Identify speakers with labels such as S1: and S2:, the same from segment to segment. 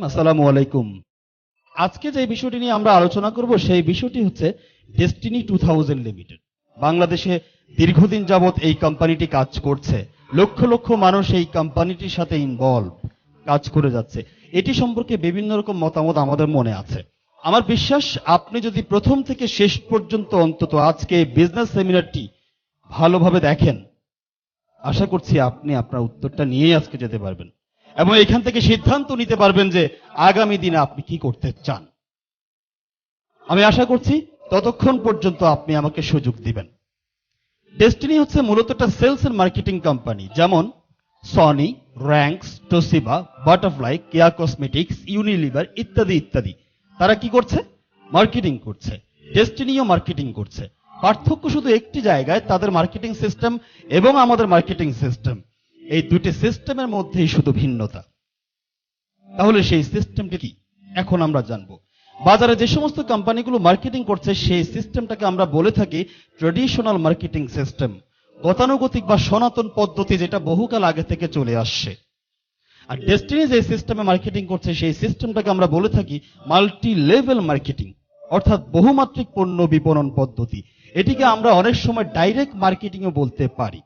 S1: আসসালামু আলাইকুম। আজকে যে বিষয়টি নিয়ে আমরা আলোচনা করব সেই বিষয়টি হচ্ছে ডেস্টিনি 2000 লিমিটেড। বাংলাদেশে দীর্ঘদিন যাবৎ এই কোম্পানিটি কাজ করছে। লক্ষ লক্ষ মানুষ এই কোম্পানিটির সাথে ইনভলভ কাজ করে যাচ্ছে। এটি সম্পর্কে বিভিন্ন রকম মতামত আমাদের মনে আছে। আমার বিশ্বাস আপনি যদি প্রথম থেকে শেষ পর্যন্ত অন্তত আজকে বিজনেস সেমিনারটি ভালোভাবে দেখেন, আশা করছি আপনি আপনার উত্তরটা নিয়েই আজকে যেতে পারবেন এবং এখান থেকে সিদ্ধান্ত নিতে পারবেন যে আগামী দিনে আপনি কি করতে চান। আমি আশা করছি ততক্ষণ পর্যন্ত আপনি আমাকে সুযোগ দিবেন। ডেস্টিনি হচ্ছে মূলত একটা সেলস এন্ড মার্কেটিং কোম্পানি, যেমন সনি, র্যাঙ্কস, টোসিবা, বাটারফ্লাই, কেয়া কসমেটিক্স, ইউনিলিভার ইত্যাদি ইত্যাদি। তারা কি করছে? মার্কেটিং করছে। ডেস্টিনিও মার্কেটিং করছে। পার্থক্য শুধু একটি জায়গায়, তাদের মার্কেটিং সিস্টেম এবং আমাদের মার্কেটিং সিস্টেম, এই দুটি সিস্টেমের মধ্যেই শুধু ভিন্নতা। তাহলে সেই সিস্টেমটি কি এখন আমরা জানবো। বাজারে যে সমস্ত কোম্পানিগুলো মার্কেটিং করছে সেই সিস্টেমটাকে আমরা বলে থাকি ট্র্যাডিশনাল মার্কেটিং সিস্টেম, গতানুগতিক বা সনাতন পদ্ধতি, যেটা বহুকাল আগে থেকে চলে আসছে। আর ডেস্টিনি যে সিস্টেমে মার্কেটিং করছে সেই সিস্টেমটাকে আমরা বলে থাকি মাল্টি লেভেল মার্কেটিং, অর্থাৎ বহুমাত্রিক পণ্য বিপণন পদ্ধতি। এটিকে আমরা অনেক সময় ডাইরেক্ট মার্কেটিংও বলতে পারি।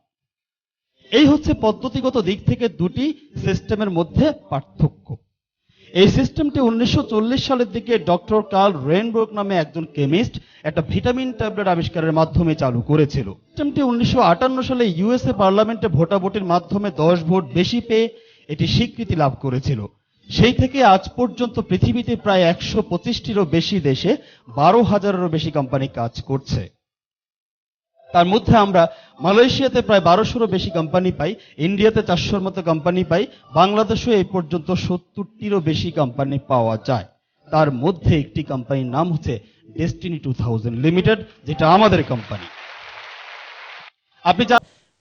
S1: এই হচ্ছে পদ্ধতিগত দিক থেকে দুটি সিস্টেমের মধ্যে পার্থক্য। এই সিস্টেমটি 1940 সালের দিকে ডক্টর কার্ল রেনব্রুক নামে একজন কেমিস্ট একটা ভিটামিন ট্যাবলেট আবিষ্কারের মাধ্যমে চালু করেছিল। সিস্টেমটি 1958 সালে ইউএসএ পার্লামেন্টে ভোটাভুটির মাধ্যমে 10 ভোট বেশি পেয়ে এটি স্বীকৃতি লাভ করেছিল। সেই থেকে আজ পর্যন্ত পৃথিবীতে প্রায় 125টিরও বেশি দেশে 12,000-এরও বেশি কোম্পানি কাজ করছে। তার মধ্যে আমরা মালয়েশিয়াতে প্রায় 1200-রও বেশি কোম্পানি পাই, ইন্ডিয়াতে 400-র মতো কোম্পানি পাই, বাংলাদেশেও এই পর্যন্ত 70টিরও বেশি কোম্পানি পাওয়া যায়। তার মধ্যে একটি কোম্পানির নাম হচ্ছে ডেস্টিনি 2000 লিমিটেড, যেটা আমাদের কোম্পানি। আপনি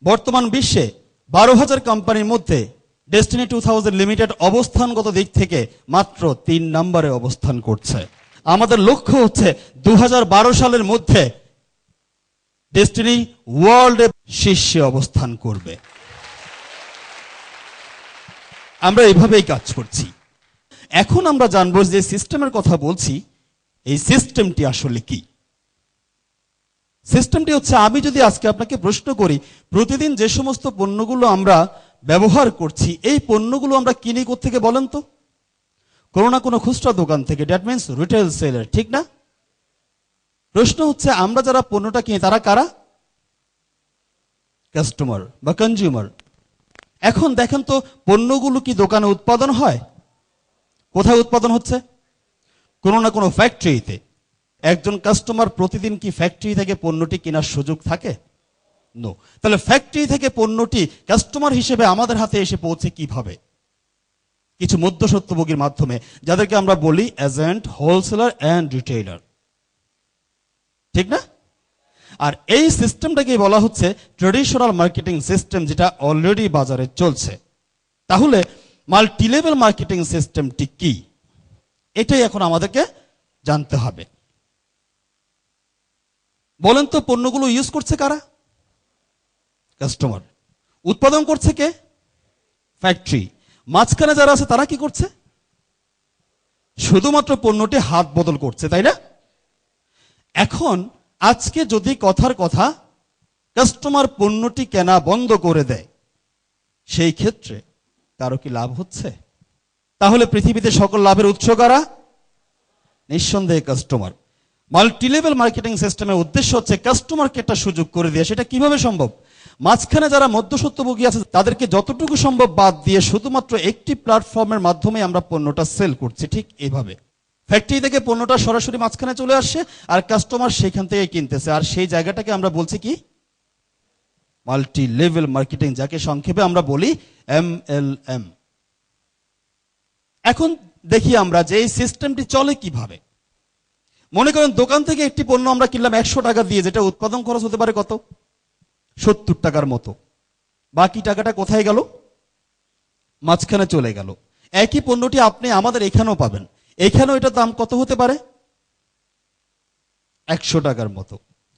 S1: বর্তমান বিশ্বে 12,000 কোম্পানির মধ্যে ডেস্টিনি 2000 লিমিটেড অবস্থানগত দিক থেকে মাত্র 3 নম্বরে অবস্থান করছে। আমাদের লক্ষ্য হচ্ছে 2012 সালের মধ্যে ডেস্টিনি ওয়ার্ল্ডে শীর্ষে অবস্থান করবে। আমরা এইভাবেই কাজ করছি। এখন আমরা জানবো যে সিস্টেমের কথা বলছি, এই সিস্টেমটি আসলে কি। সিস্টেমটি হচ্ছে, আমি যদি আজকে আপনাকে প্রশ্ন করি প্রতিদিন যে সমস্ত পণ্যগুলো আমরা ব্যবহার করছি, এই পণ্যগুলো আমরা কিনি কোত্থেকে বলেন তো? কোনো না কোনো খুচরা দোকান থেকে, দ্যাট মিনস রিটেল সেলার, ঠিক না? প্রশ্ন হচ্ছে, আমরা যারা পণ্যটা কিনি তারা কারা? কাস্টমার বা কনজিউমার। এখন দেখেন তো, পণ্যগুলো কি দোকানে উৎপাদন হয়? কোথায় উৎপাদন হচ্ছে? কোনো না কোনো ফ্যাক্টরিতে। একজন কাস্টমার প্রতিদিন কি ফ্যাক্টরি থেকে পণ্যটি কেনার সুযোগ থাকে? নো। তাহলে ফ্যাক্টরি থেকে পণ্যটি কাস্টমার হিসেবে আমাদের হাতে এসে পৌঁছে কিভাবে? কিছু মধ্যস্বত্বভোগীর মাধ্যমে, যাদেরকে আমরা বলি এজেন্ট, হোলসেলার অ্যান্ড রিটেইলার, ঠিক না? আর এই সিস্টেমটাকে বলা হচ্ছে ট্র্যাডিশনাল মার্কেটিং সিস্টেম, যেটা অলরেডি বাজারে চলছে। তাহলে মাল্টিলেভেল মার্কেটিং সিস্টেমটি কি, এটাই এখন আমাদেরকে জানতে হবে। বলেন তো, পণ্যগুলো ইউজ করছে কারা? কাস্টমার। উৎপাদন করছে কে? ফ্যাক্টরি। মাঝখানে যারা আছে তারা কি করছে? শুধুমাত্র পণ্যটি হাত বদল করছে, তাই না? এখন আজকে যদি কথার কথা কাস্টমার পণ্যটি কেনা বন্ধ করে দেয়, সেই ক্ষেত্রে কারো কি লাভ হচ্ছে? তাহলে পৃথিবীতে সকল লাভের উৎস কারা? নিঃসন্দেহে কাস্টমার। মাল্টিলেভেল মার্কেটিং সিস্টেমের উদ্দেশ্য হচ্ছে কাস্টমারকে একটা সুযোগ করে দেওয়া। সেটা কিভাবে সম্ভব? মাঝখানে যারা মধ্যস্বত্বভোগী আছে তাদেরকে যতটুকু সম্ভব বাদ দিয়ে শুধুমাত্র একটি প্ল্যাটফর্মের মাধ্যমে আমরা পণ্যটা সেল করছি। ঠিক এইভাবে ফ্যাক্টরি থেকে পণ্যটা সরাসরি মাঝখানে চলে আসছে আর কাস্টমার সেখান থেকে কিনতেছে। আর সেই জায়গাটাকে আমরা বলছি কি? মাল্টি লেভেল মার্কেটিং, যাকে সংক্ষেপে আমরা বলি MLM। এখন দেখি আমরা যে এই সিস্টেমটি চলে কিভাবে। মনে করেন দোকান থেকে একটি পণ্য আমরা কিনলাম 100 টাকা দিয়ে, যেটা উৎপাদন খরচ হতে পারে কত? 70 টাকার মতো। বাকি টাকাটা কোথায় গেল? মাঝখানে চলে গেল। একই পণ্যটি আপনি আমাদের এখানেও পাবেন। এখানেও এটার দাম কত হতে পারে? 100 টাকার মতো।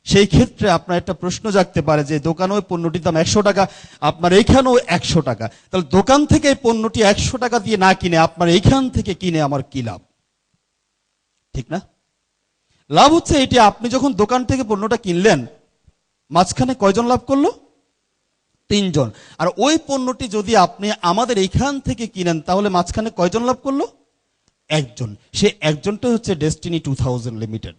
S1: সেই ক্ষেত্রে আপনার একটা প্রশ্ন জাগতে পারে যে দোকানে ওই পণ্যটির দাম 100 টাকা, আপনার এইখানেও 100 টাকা, তাহলে দোকান থেকে এই পণ্যটি 100 টাকা দিয়ে না কিনে আপনার এইখান থেকে কিনে আমার কি লাভ? ঠিক না? লাভ হচ্ছে এটি, আপনি যখন দোকান থেকে পণ্যটা কিনলেন, মাঝখানে কয়জন লাভ করলো? 3 জন। আর ওই পণ্যটি যদি আপনি আমাদের এইখান থেকে কিনেন, তাহলে মাঝখানে কয়জন লাভ করলো? 1 জন। সে একজনটা হচ্ছে ডেস্টিনি 2000 লিমিটেড।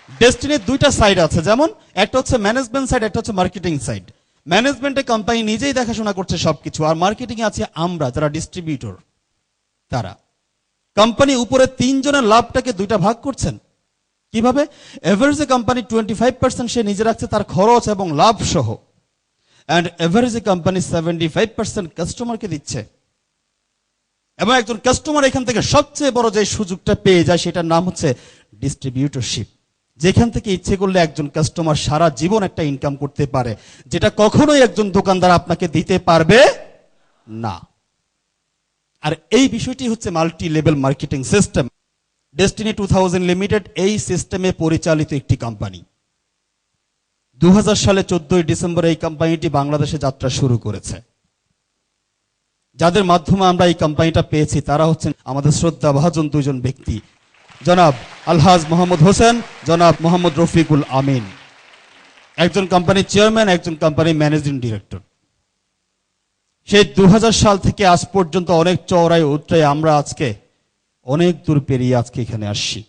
S1: ডেস্টিনির দুইটা সাইড আছে, যেমন একটা হচ্ছে ম্যানেজমেন্ট সাইড, একটা হচ্ছে মার্কেটিং সাইড। ম্যানেজমেন্টে কোম্পানি নিজেই দেখাশোনা করছে সবকিছু, আর মার্কেটিং এ আছে আমরা যারা ডিস্ট্রিবিউটর, তারা। কোম্পানি উপরে 3 জনের লাভটাকে দুইটা ভাগ করছেন। কিভাবে? এভারেজে কোম্পানি 25% সে নিজে রাখছে তার খরচ এবং লাভ সহ, এন্ড এভারেজে কোম্পানি 75% কাস্টমারকে দিচ্ছে। এবং একজন কাস্টমার এখান থেকে সবচেয়ে বড় যে সুযোগটা পেয়ে যায় সেটার নাম হচ্ছে ডিস্ট্রিবিউটরশিপ, যেখান থেকে ইচ্ছে করলে একজন কাস্টমার সারা জীবন একটা ইনকাম করতে পারে, যেটা কখনোই একজন দোকানদার আপনাকে দিতে পারবে না। আর এই বিষয়টি হচ্ছে multi level marketing system. Destiny 2000 limited এই সিস্টেমে পরিচালিত একটি কোম্পানি। 2000 সালে 14 ডিসেম্বর এই কোম্পানিটি বাংলাদেশে যাত্রা শুরু করেছে। যাদের মাধ্যমে আমরা এই কোম্পানিটা পেয়েছি তারা হচ্ছেন আমাদের শ্রদ্ধা ভাজন দুইজন ব্যক্তি, জনাব আলহাজ মোহাম্মদ হোসেন, জনাব মোহাম্মদ রফিকুল আমিন। একজন কোম্পানির চেয়ারম্যান, একজন কোম্পানির ম্যানেজিং ডিরেক্টর। সেই 2000 সাল থেকে আজ পর্যন্ত অনেক চওড়ায় উতরায় আমরা আজকে অনেক দূর পেরিয়ে আজকে এখানে আসছি।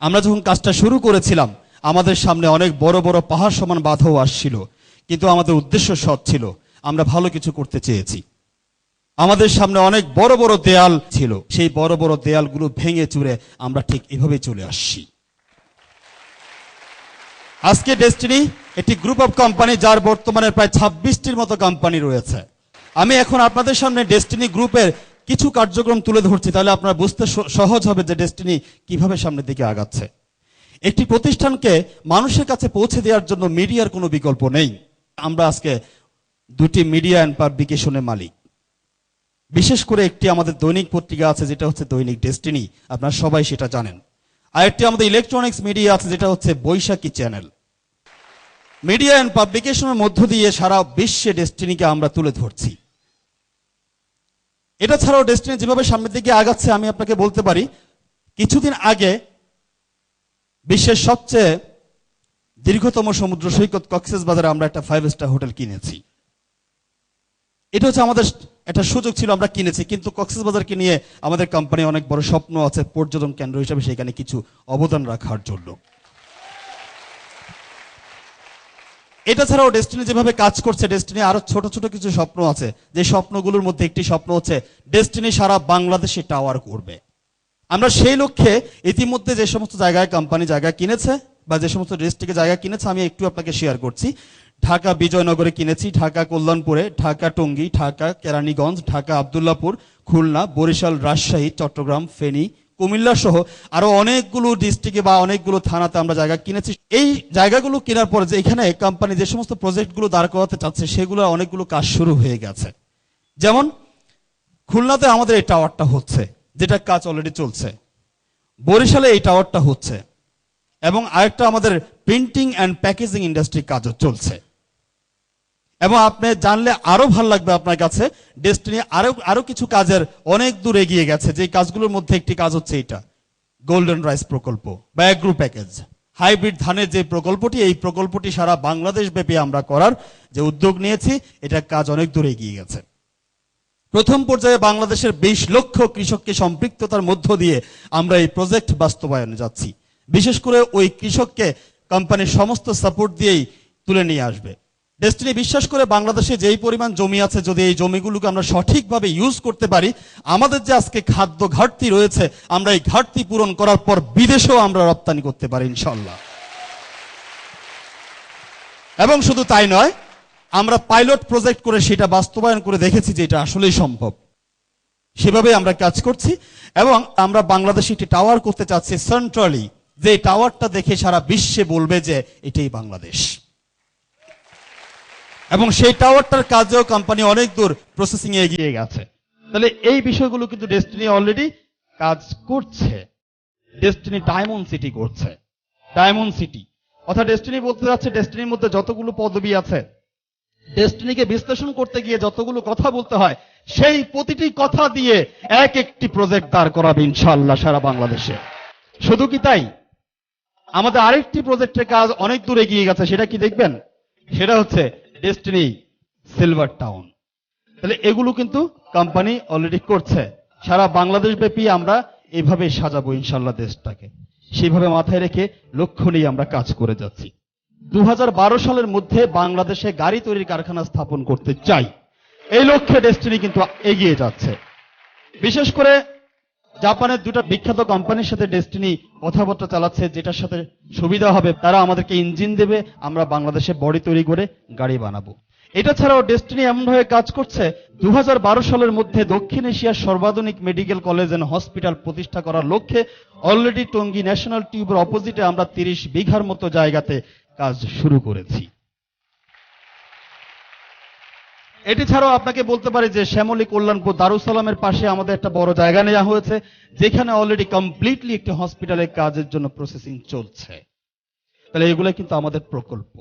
S1: আমরা যখন কাজটা শুরু করেছিলাম, আমাদের সামনে অনেক বড় বড় পাহাড় সমান বাধাও আসছিল, কিন্তু আমাদের উদ্দেশ্য সৎ ছিল, আমরা ভালো কিছু করতে চেয়েছি। আমাদের সামনে অনেক বড় বড় দেয়াল ছিল, সেই বড় বড় দেয়ালগুলো ভেঙে চুরে আমরা ঠিক এভাবেই চলে আসছি। আজকে ডেস্টিনি একটি গ্রুপ অফ কোম্পানি, যার বর্তমানে প্রায় 26টির মতো কোম্পানি রয়েছে। আমি এখন আপনাদের সামনে ডেস্টিনি গ্রুপের কিছু কার্যক্রম তুলে ধরছি, তাহলে আপনারা বুঝতে সহজ হবে যে ডেস্টিনি কিভাবে সামনের দিকে আগাচ্ছে। একটি প্রতিষ্ঠানকে মানুষের কাছে পৌঁছে দেওয়ার জন্য মিডিয়ার কোনো বিকল্প নেই। আমরা আজকে 2টি মিডিয়া অ্যান্ড পাবলিকেশনের মালিক। বিশেষ করে একটি আমাদের দৈনিক পত্রিকা আছে যেটা হচ্ছে দৈনিক ডেস্টিনি, আপনারা সবাই সেটা জানেন। আর একটি আমাদের ইলেকট্রনিক্স মিডিয়া আছে যেটা হচ্ছে বৈশাখী চ্যানেল। মিডিয়া অ্যান্ড পাবলিকেশনের মধ্য দিয়ে সারা বিশ্বে ডেস্টিনিকে আমরা তুলে ধরছি। এটা ছাড়াও ডেস্টিনি যেভাবে সামনের দিকে আগাচ্ছে, আমি আপনাকে বলতে পারি, কিছুদিন আগে বিশ্বের সবচেয়ে দীর্ঘতম সমুদ্র সৈকত কক্সবাজারে আমরা একটা 5 স্টার হোটেল কিনেছি। এটা হচ্ছে আমাদের একটা সুযোগ ছিল, আমরা কিনেছি, কিন্তু কক্সবাজারকে নিয়ে আমাদের কোম্পানি অনেক বড় স্বপ্ন আছে পর্যটন কেন্দ্র হিসেবে সেখানে কিছু অবদান রাখার জন্য। এটা ছাড়াও ডেস্টিনি যেভাবে কাজ করছে, ডেস্টিনি আরো ছোট ছোট কিছু স্বপ্ন আছে, যে স্বপ্নগুলোর মধ্যে একটি স্বপ্ন হচ্ছে ডেস্টিনি সারা বাংলাদেশে টাওয়ার করবে। আমরা সেই লক্ষ্যে ইতিমধ্যে যে সমস্ত জায়গায় কোম্পানি জায়গা কিনেছে বা যে সমস্ত ডিস্ট্রিক্টে জায়গা কিনেছে আমি একটু আপনাকে শেয়ার করছি। ঢাকা বিজয়নগরে কিনেছি, ঢাকা কল্যাণপুরে, ঢাকা টঙ্গী, ঢাকা কেরানীগঞ্জ, ঢাকা আব্দুল্লাহপুর, খুলনা, বরিশাল, রাজশাহী, চট্টগ্রাম, ফেনী, কুমিল্লা সহ আরো অনেকগুলো ডিস্ট্রিক্টে বা অনেকগুলো থানাতে আমরা জায়গা কিনেছি। এই জায়গাগুলো কেনার পরে যে এখানে কোম্পানি যে সমস্ত প্রজেক্টগুলো দাঁড় করাতে চাচ্ছে সেগুলো অনেকগুলো কাজ শুরু হয়ে গেছে। যেমন খুলনাতে আমাদের এই টাওয়ারটা হচ্ছে, যেটা কাজ অলরেডি চলছে। বরিশালে এই টাওয়ারটা হচ্ছে, এবং আরেকটা আমাদের প্রিন্টিং অ্যান্ড প্যাকেজিং ইন্ডাস্ট্রি কাজও চলছে। এবং আপনি জানলে আরো ভালো লাগবে আপনার কাছে, ডেস্টিনি আরো কিছু কাজের অনেক দূর এগিয়ে গেছে। যে কাজগুলোর মধ্যে একটি কাজ হচ্ছে এটা গোল্ডেন রাইস প্রকল্প বা অ্যাগ্রো প্যাকেজ, হাইব্রিড ধানের যে প্রকল্পটি, এই প্রকল্পটি সারা বাংলাদেশ ব্যাপী আমরা করার যে উদ্যোগ নিয়েছি, এটা কাজ অনেক দূর এগিয়ে গেছে। প্রথম পর্যায়ে বাংলাদেশের 20 লক্ষ কৃষককে সম্পৃক্ততার মধ্য দিয়ে আমরা এই প্রজেক্ট বাস্তবায়নে যাচ্ছি। বিশেষ করে ওই কৃষককে কোম্পানির সমস্ত সাপোর্ট দিয়েই তুলে নিয়ে আসবে। ডেস্টিনি বিশ্বাস করে বাংলাদেশে যেই পরিমাণ জমি আছে, যদি এই জমিগুলোকে আমরা সঠিকভাবে ইউজ করতে পারি, আমাদের যে আজকে খাদ্য ঘাটতি রয়েছে, আমরা এই ঘাটতি পূরণ করার পর বিদেশেও আমরা রপ্তানি করতে পারি ইনশাআল্লাহ। এবং শুধু তাই নয়, আমরা পাইলট প্রজেক্ট করে সেটা বাস্তবায়ন করে দেখেছি যে এটা আসলেই সম্ভব। সেভাবে আমরা কাজ করছি এবং আমরা বাংলাদেশে একটি টাওয়ার করতে চাচ্ছি সেন্ট্রালি, যে টাওয়ারটা দেখে সারা বিশ্বে বলবে যে এটাই বাংলাদেশ। এবং সেই টাওয়ারটার কাজেও কোম্পানি অনেক দূর প্রসেসিং এ এগিয়ে গেছে। তাহলে এই বিষয়গুলো কিন্তু ডেস্টিনি অলরেডি কাজ করছে। ডেস্টিনি ডায়মন্ড সিটি করছে। ডায়মন্ড সিটি অর্থাৎ ডেস্টিনি বলতে যাচ্ছে ডেস্টিনির মধ্যে যতগুলো পদবি আছে, ডেস্টিনিকে বিশ্লেষণ করতে গিয়ে যতগুলো কথা বলতে হয়, সেই প্রতিটি কথা দিয়ে এক একটি প্রজেক্ট দাঁড় করাবে ইনশাআল্লাহ সারা বাংলাদেশে। শুধু কি তাই, আমাদের আরেকটি প্রজেক্টের কাজ অনেক দূর এগিয়ে গেছে, সেটা কি দেখবেন? সেটা হচ্ছে ডেস্টিনি সিলভার টাউন। তাহলে এগুলো কিন্তু কোম্পানি অলরেডি করছে। সারা বাংলাদেশ ব্যাপী আমরা এভাবে সাজাবো ইনশাআল্লাহ দেশটাকে। সেইভাবে মাথায় রেখে লক্ষ্য নিয়ে আমরা কাজ করে যাচ্ছি। 2012 সালের মধ্যে বাংলাদেশে গাড়ি তৈরির কারখানা স্থাপন করতে চাই, এই লক্ষ্যে ডেস্টিনি কিন্তু এগিয়ে যাচ্ছে। বিশেষ করে জাপানের দুটো বিখ্যাত কোম্পানির সাথে ডেস্টিনি কথাবার্তা চালাচ্ছে, যেটার সাথে সুবিধা হবে তারা আমাদেরকে ইঞ্জিন দেবে, আমরা বাংলাদেশে বডি তৈরি করে গাড়ি বানাবো। এটা ছাড়াও ডেস্টিনি এমনভাবে কাজ করছে 2012 সালের মধ্যে দক্ষিণ এশিয়ার সর্বাধুনিক মেডিকেল কলেজ এন্ড হসপিটাল প্রতিষ্ঠা করার লক্ষ্যে অলরেডি টঙ্গী ন্যাশনাল টিউবের অপোজিটে আমরা 30 বিঘার মতো জায়গাতে কাজ শুরু করেছি। এটি ছাড়াও আপনাকে বলতে পারি যে শ্যামলী কল্যাণপুর দারুসালামের পাশে আমাদের একটা বড় জায়গা নেওয়া হয়েছে, যেখানে অলরেডি কমপ্লিটলি একটি হসপিটালের কাজের জন্য প্রসেসিং চলছে। তাহলে এগুলো কিন্তু আমাদের প্রকল্প।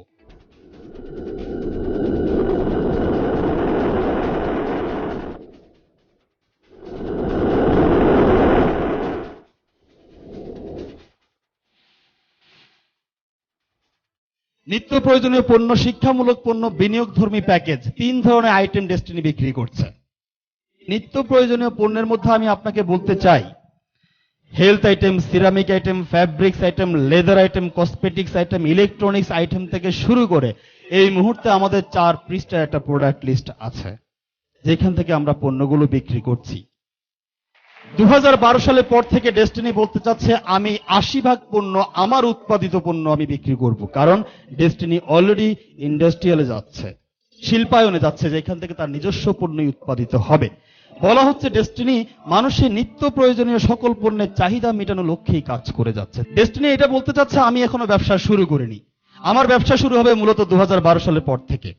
S1: নিত্য প্রয়োজনীয় পণ্য, শিক্ষামূলক পণ্য, বিনিয়োগধর্মী প্যাকেজ, 3 ধরনের আইটেম ডেস্টিনি বিক্রি করছে। নিত্য প্রয়োজনীয় পণ্যের মধ্যে আমি আপনাকে বলতে চাই health item, ceramic item, fabrics item, leather item, cosmetics item, electronics item থেকে শুরু করে এই মুহূর্তে আমাদের 4 পৃষ্ঠার একটা প্রোডাক্ট লিস্ট আছে, যেখান থেকে আমরা পণ্যগুলো বিক্রি করছি। 2012 সালের পর থেকে ডেস্টিনি বলতে চাচ্ছে আমি 80% পণ্য আমার উৎপাদিত পণ্য আমি বিক্রি করব, কারণ ডেস্টিনি অলরেডি ইন্ডাস্ট্রিয়ালে যাচ্ছে, শিল্পায়নে যাচ্ছে, যেখান থেকে তার নিজস্ব পণ্যই উৎপাদিত হবে। বলা হচ্ছে ডেস্টিনি মানুষের নিত্য প্রয়োজনীয় সকল পণ্যের চাহিদা মেটানোর লক্ষ্যেই কাজ করে যাচ্ছে। ডেস্টিনি এটা বলতে চাচ্ছে আমি এখনো ব্যবসা শুরু করিনি, আমার ব্যবসা শুরু হবে মূলত 2012 সালের পর থেকে।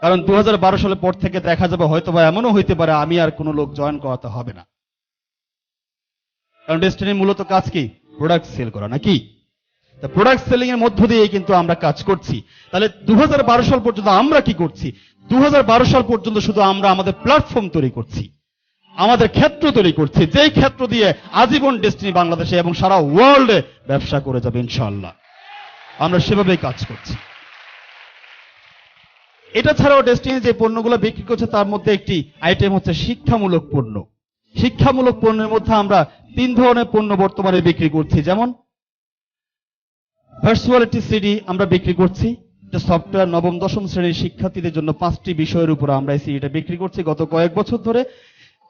S1: কারণ 2012 সালের পর থেকে দেখা যাবে হয়তোবা এমনও হইতে পারে আমি আর কোনো লোক জয়েন করাতে হবে না, কারণ ডেস্টিনির মূলত কাজ কি? প্রোডাক্ট সেল করা, নাকি? প্রোডাক্ট সেলিং এর মধ্য দিয়ে কিন্তু আমরা কাজ করছি। তাহলে 2012 সাল পর্যন্ত আমরা কি করছি? 2012 সাল পর্যন্ত শুধু আমরা আমাদের প্ল্যাটফর্ম তৈরি করছি, আমাদের ক্ষেত্র তৈরি করছি, যেই ক্ষেত্র দিয়ে আজীবন ডেস্টিনি বাংলাদেশে এবং সারা ওয়ার্ল্ডে ব্যবসা করে যাবে ইনশাআল্লাহ। আমরা সেভাবেই কাজ করছি। এটা ছাড়াও ডেস্টিনি যে পণ্যগুলো বিক্রি করছে তার মধ্যে একটি আইটেম হচ্ছে শিক্ষামূলক পণ্য। শিক্ষামূলক পণ্যের মধ্যে আমরা 3 ধরনের পণ্য বর্তমানে বিক্রি করছি, যেমন ভার্চুয়ালিটি সিডি আমরা বিক্রি করছি, এটা সফটওয়্যার নবম দশম শ্রেণীর শিক্ষার্থীদের জন্য 5টি বিষয়ের উপর আমরা এই সিডিটা বিক্রি করছি গত কয়েক বছর ধরে।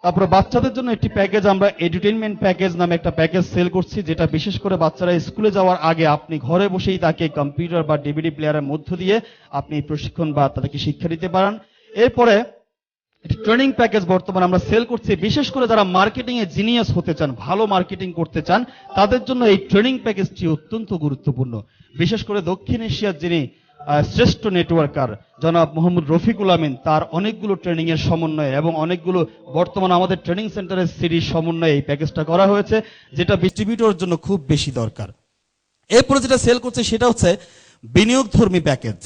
S1: তারপরে বাচ্চাদের জন্য একটি প্যাকেজ আমরা এডুটেইনমেন্ট প্যাকেজ নামে একটা প্যাকেজ সেল করছি, যেটা বিশেষ করে বাচ্চারা স্কুলে যাওয়ার আগে আপনি ঘরে বসেই তাকে কম্পিউটার বা ডিভিডি প্লেয়ারের মধ্য দিয়ে আপনি প্রশিক্ষণ বা তাদেরকে শিক্ষা দিতে পারেন। এরপরে ট্রেনিং প্যাকেজ বর্তমানে আমরা সেল করছি, বিশেষ করে যারা মার্কেটিং এ জিনিয়াস হতে চান, ভালো মার্কেটিং করতে চান, তাদের জন্য এই ট্রেনিং প্যাকেজটি অত্যন্ত গুরুত্বপূর্ণ। বিশেষ করে দক্ষিণ এশিয়ার যিনি শ্রেষ্ঠ নেটওয়ার্কার জনাব মোহাম্মদ রফিকুল আমিন, তার অনেকগুলো ট্রেনিং এর সমন্বয়ে এবং অনেকগুলো বর্তমানে আমাদের ট্রেনিং সেন্টারের সিরিজ সমন্বয়ে এই প্যাকেজটা করা হয়েছে, যেটা ডিস্ট্রিবিউটরের জন্য খুব বেশি দরকার। এরপরে যেটা সেল করছে সেটা হচ্ছে বিনিয়োগধর্মী প্যাকেজ।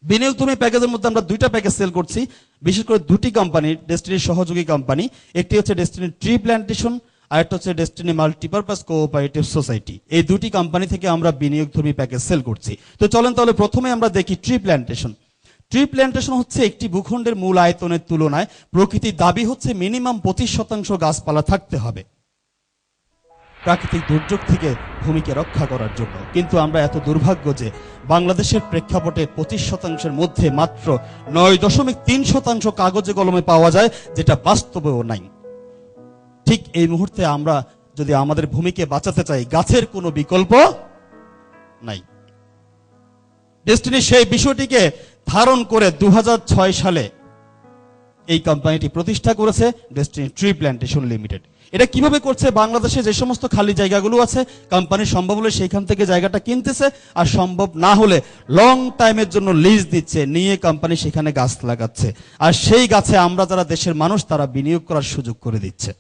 S1: বিনিয়োগধর্মী প্যাকেজের মধ্যে আমরা 2টা প্যাকেজ সেল করছি, বিশেষ করে 2টি কোম্পানি, ডেস্টিনির সহযোগী কোম্পানি। একটি হচ্ছে ডেস্টিনি ট্রি প্ল্যান্টেশন, আর একটা হচ্ছে ডেস্টিনি মাল্টিপারপাস কোঅপারেটিভ সোসাইটি। এই 2টি কোম্পানি থেকে আমরা বিনিয়োগধর্মী প্যাকেজ সেল করছি। তো চলেন তাহলে প্রথমে আমরা দেখি ট্রি প্ল্যান্টেশন। ট্রি প্ল্যান্টেশন হচ্ছে একটি ভূখণ্ডের মূল আয়তনের তুলনায় প্রকৃতির দাবি হচ্ছে মিনিমাম 25% গাছপালা থাকতে হবে প্রাকৃতিক দুর্যোগ থেকে ভূমিকে রক্ষা করার জন্য। কিন্তু আমরা এত দুর্ভাগ্য যে বাংলাদেশের প্রেক্ষাপটে 25%-এর মধ্যে মাত্র 9.3% কাগজে কলমে পাওয়া যায়, যেটা বাস্তবেও নাই। ঠিক এই মুহূর্তে আমরা যদি আমাদের ভূমিকে বাঁচাতে চাই, গাছের কোনো বিকল্প নাই। ডেস্টিনি সেই বিষয়টিকে ধারণ করে 2006 সালে এই কোম্পানিটি প্রতিষ্ঠা করেছে, ডেস্টিনি ট্রি প্ল্যান্টেশন লিমিটেড। এটা কিভাবে করছে? বাংলাদেশে যে সমস্ত খালি জায়গাগুলো আছে, কোম্পানি সম্ভব হলে সেইখান থেকে জায়গাটা কিনতেছে, আর সম্ভব না হলে লং টাইমের জন্য লিজ দিচ্ছে, নিয়ে কোম্পানি সেখানে গাছ লাগাচ্ছে, আর সেই গাছে আমরা যারা দেশের মানুষ তারা বিনিয়োগ করার সুযোগ করে দিচ্ছে।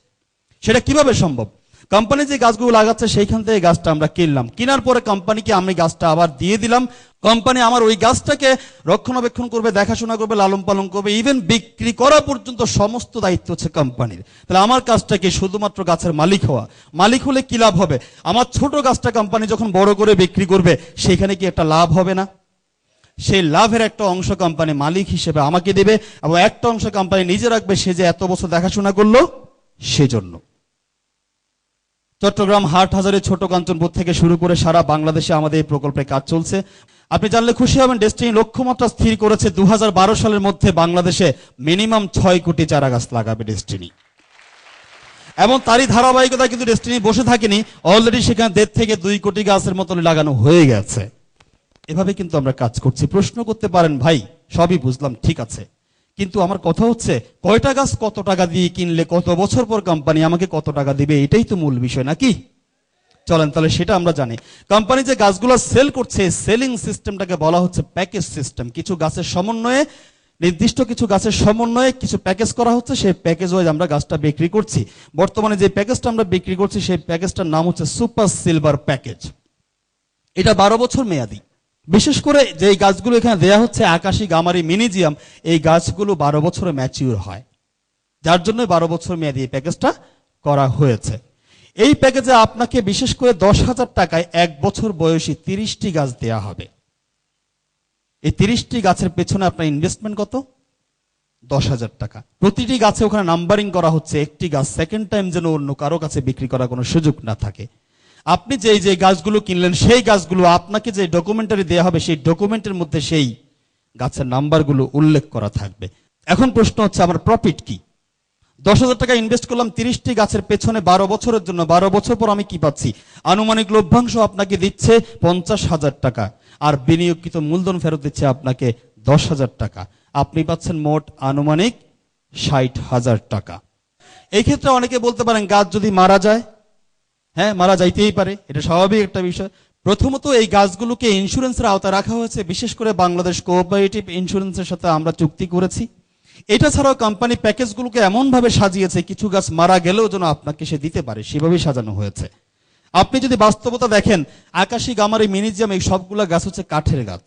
S1: সেটা কিভাবে সম্ভব? কোম্পানি যে গাছগুলো লাগাচ্ছে সেইখান থেকে গাছটা আমরা কিনলাম, কেনার পরে কোম্পানিকে আমি গাছটা আবার দিয়ে দিলাম। কোম্পানি আমার ওই গাছটাকে রক্ষণাবেক্ষণ করবে, দেখাশোনা করবে, লালন পালন করবে, ইভেন বিক্রি করা পর্যন্ত সমস্ত দায়িত্ব হচ্ছে কোম্পানির। তাহলে আমার কাজটা কি? শুধুমাত্র গাছের মালিক হওয়া। মালিক হলে কি লাভ হবে? আমার ছোট গাছটা কোম্পানি যখন বড় করে বিক্রি করবে সেখানে কি একটা লাভ হবে না? সেই লাভের একটা অংশ কোম্পানি মালিক হিসেবে আমাকে দেবে, এবং একটা অংশ কোম্পানি নিজে রাখবে, সে যে এত বছর দেখাশোনা করলো সেজন্য। চট্টগ্রাম, হাটহাজারী, ছোট কাঞ্চনপুর থেকে শুরু করে সারা বাংলাদেশে আমাদের এই প্রকল্পে কাজ চলছে। আপনি জানলে খুশি হবেন, ডেস্টিনি লক্ষ্যমাত্রা স্থির করেছে 2012 সালের মধ্যে বাংলাদেশে মিনিমাম 6 কোটি চারা গাছ লাগাবে ডেস্টিনি। এবং তারই ধারাবাহিকতা কিন্তু ডেস্টিনি বসে থাকেনি, অলরেডি সেখানে 1.5 থেকে 2 কোটি গাছের মতো লাগানো হয়ে গেছে। এভাবে কিন্তু আমরা কাজ করছি। প্রশ্ন করতে পারেন, ভাই সবই বুঝলাম, ঠিক আছে, কিন্তু আমার কথা হচ্ছে কয়টা গাছ কত টাকা দিয়ে কিনলে কত বছর পর কোম্পানি আমাকে কত টাকা দিবে, এটাই তো মূল বিষয় নাকি? চলেন তাহলে সেটা আমরা জানি। কোম্পানি যে গাছগুলো সেল করছে, সেলিং সিস্টেমটাকে বলা হচ্ছে প্যাকেজ সিস্টেম। কিছু গাছের সমন্বয়ে, নির্দিষ্ট কিছু গাছের সমন্বয়ে কিছু প্যাকেজ করা হচ্ছে, সেই প্যাকেজ ওয়াইজ আমরা গাছটা বিক্রি করছি। বর্তমানে যে প্যাকেজটা আমরা বিক্রি করছি সেই প্যাকেজটার নাম হচ্ছে সুপার সিলভার প্যাকেজ। এটা 12 বছর মেয়াদি। বিশেষ করে যে গাছগুলো এখানে দেয়া হচ্ছে, আকাশী, গামারি, মিনিজিয়াম, এই গাছগুলো 12 বছরে ম্যাচিউর হয়, যার জন্য 12 বছর মেয়াদি এই প্যাকেজটা করা হয়েছে। এই প্যাকেজে আপনাকে বিশেষ করে 10,000 টাকায় 1 বছর বয়সী 30টি গাছ দেয়া হবে। এই 30টি গাছের পেছনে আপনার ইনভেস্টমেন্ট কত? 10,000 টাকা। প্রতিটি গাছে ওখানে নাম্বারিং করা হচ্ছে, একটি গাছ সেকেন্ড টাইম যেন অন্য কারো কাছে বিক্রি করার কোনো সুযোগ না থাকে। আপনি যে গাছগুলো কিনলেন সেই গাছগুলো আপনাকে যে ডকুমেন্টারি দেয়া হবে, সেই ডকুমেন্টের মধ্যে সেই গাছের নাম্বারগুলো উল্লেখ করা থাকবে। এখন প্রশ্ন হচ্ছে, আমার প্রফিট কি? 10,000 টাকা ইনভেস্ট করলাম 30টি গাছের পেছনে 12 বছরের জন্য। 12 বছর পর আমি কি পাচ্ছি? আনুমানিক লভ্যাংশ আপনাকে দিচ্ছে 50,000 টাকা, আর বিনিয়োগকৃত মূলধন ফেরত দিচ্ছে আপনাকে 10,000 টাকা। আপনি পাচ্ছেন মোট আনুমানিক 60,000 টাকা। এই ক্ষেত্রে অনেকে বলতে পারেন, গাছ যদি মারা যায়, হ্যাঁ মারা যাইতেই পারে, এটা স্বাভাবিক একটা বিষয়। প্রথমত এই গাছগুলোকে ইন্স্যুরেন্সের আওতায় রাখা হয়েছে, বিশেষ করে বাংলাদেশ কোঅপারেটিভ ইন্স্যুরেন্সের সাথে আমরা চুক্তি করেছি। এটা ছাড়াও কোম্পানি প্যাকেজগুলোকে এমন ভাবে সাজিয়েছে, কিছু গাছ মারা গেলেও যেন আপনাকে সে দিতে পারে, সেভাবেই সাজানো হয়েছে। আপনি যদি বাস্তবতা দেখেন, আকাশী, গামারি, মিনিজিয়াম, এই সবগুলা গাছ হচ্ছে কাঠের গাছ।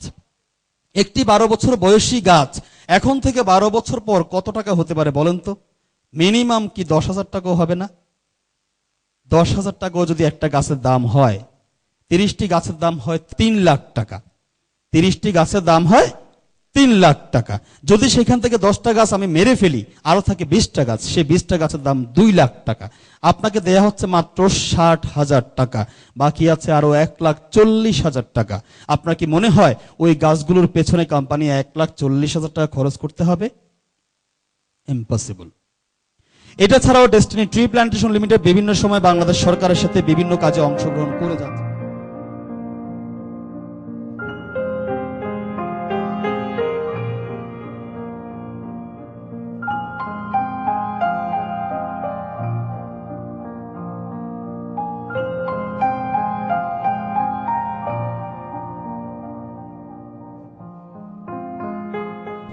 S1: একটি 12 বছর বয়সী গাছ এখন থেকে 12 বছর পর কত টাকা হতে পারে বলেন তো? মিনিমাম কি 10,000 টাকাও হবে না? 10,000 টাকাও যদি একটা গাছের দাম হয়, 30টি গাছের দাম হয় 3 লাখ টাকা। 30টি গাছের দাম হয় 3 লাখ টাকা। যদি সেখান থেকে 10টা গাছ আমি মেরে ফেলি, আরো থাকে 20টা গাছ, সেই 20টা গাছের দাম 2 লাখ টাকা। আপনাকে দেয়া হচ্ছে মাত্র 60,000 টাকা, বাকি আছে আরো 1,40,000 টাকা। আপনার কি মনে হয় ওই গাছগুলোর পেছনে কোম্পানি 1,40,000 টাকা খরচ করতে হবে? ইম্পসিবল। এটা ছাড়াও ডেস্টিনি ট্রি প্ল্যান্টেশন লিমিটেড বিভিন্ন সময় বাংলাদেশ সরকারের সাথে বিভিন্ন কাজে অংশগ্রহণ করে যাচ্ছে।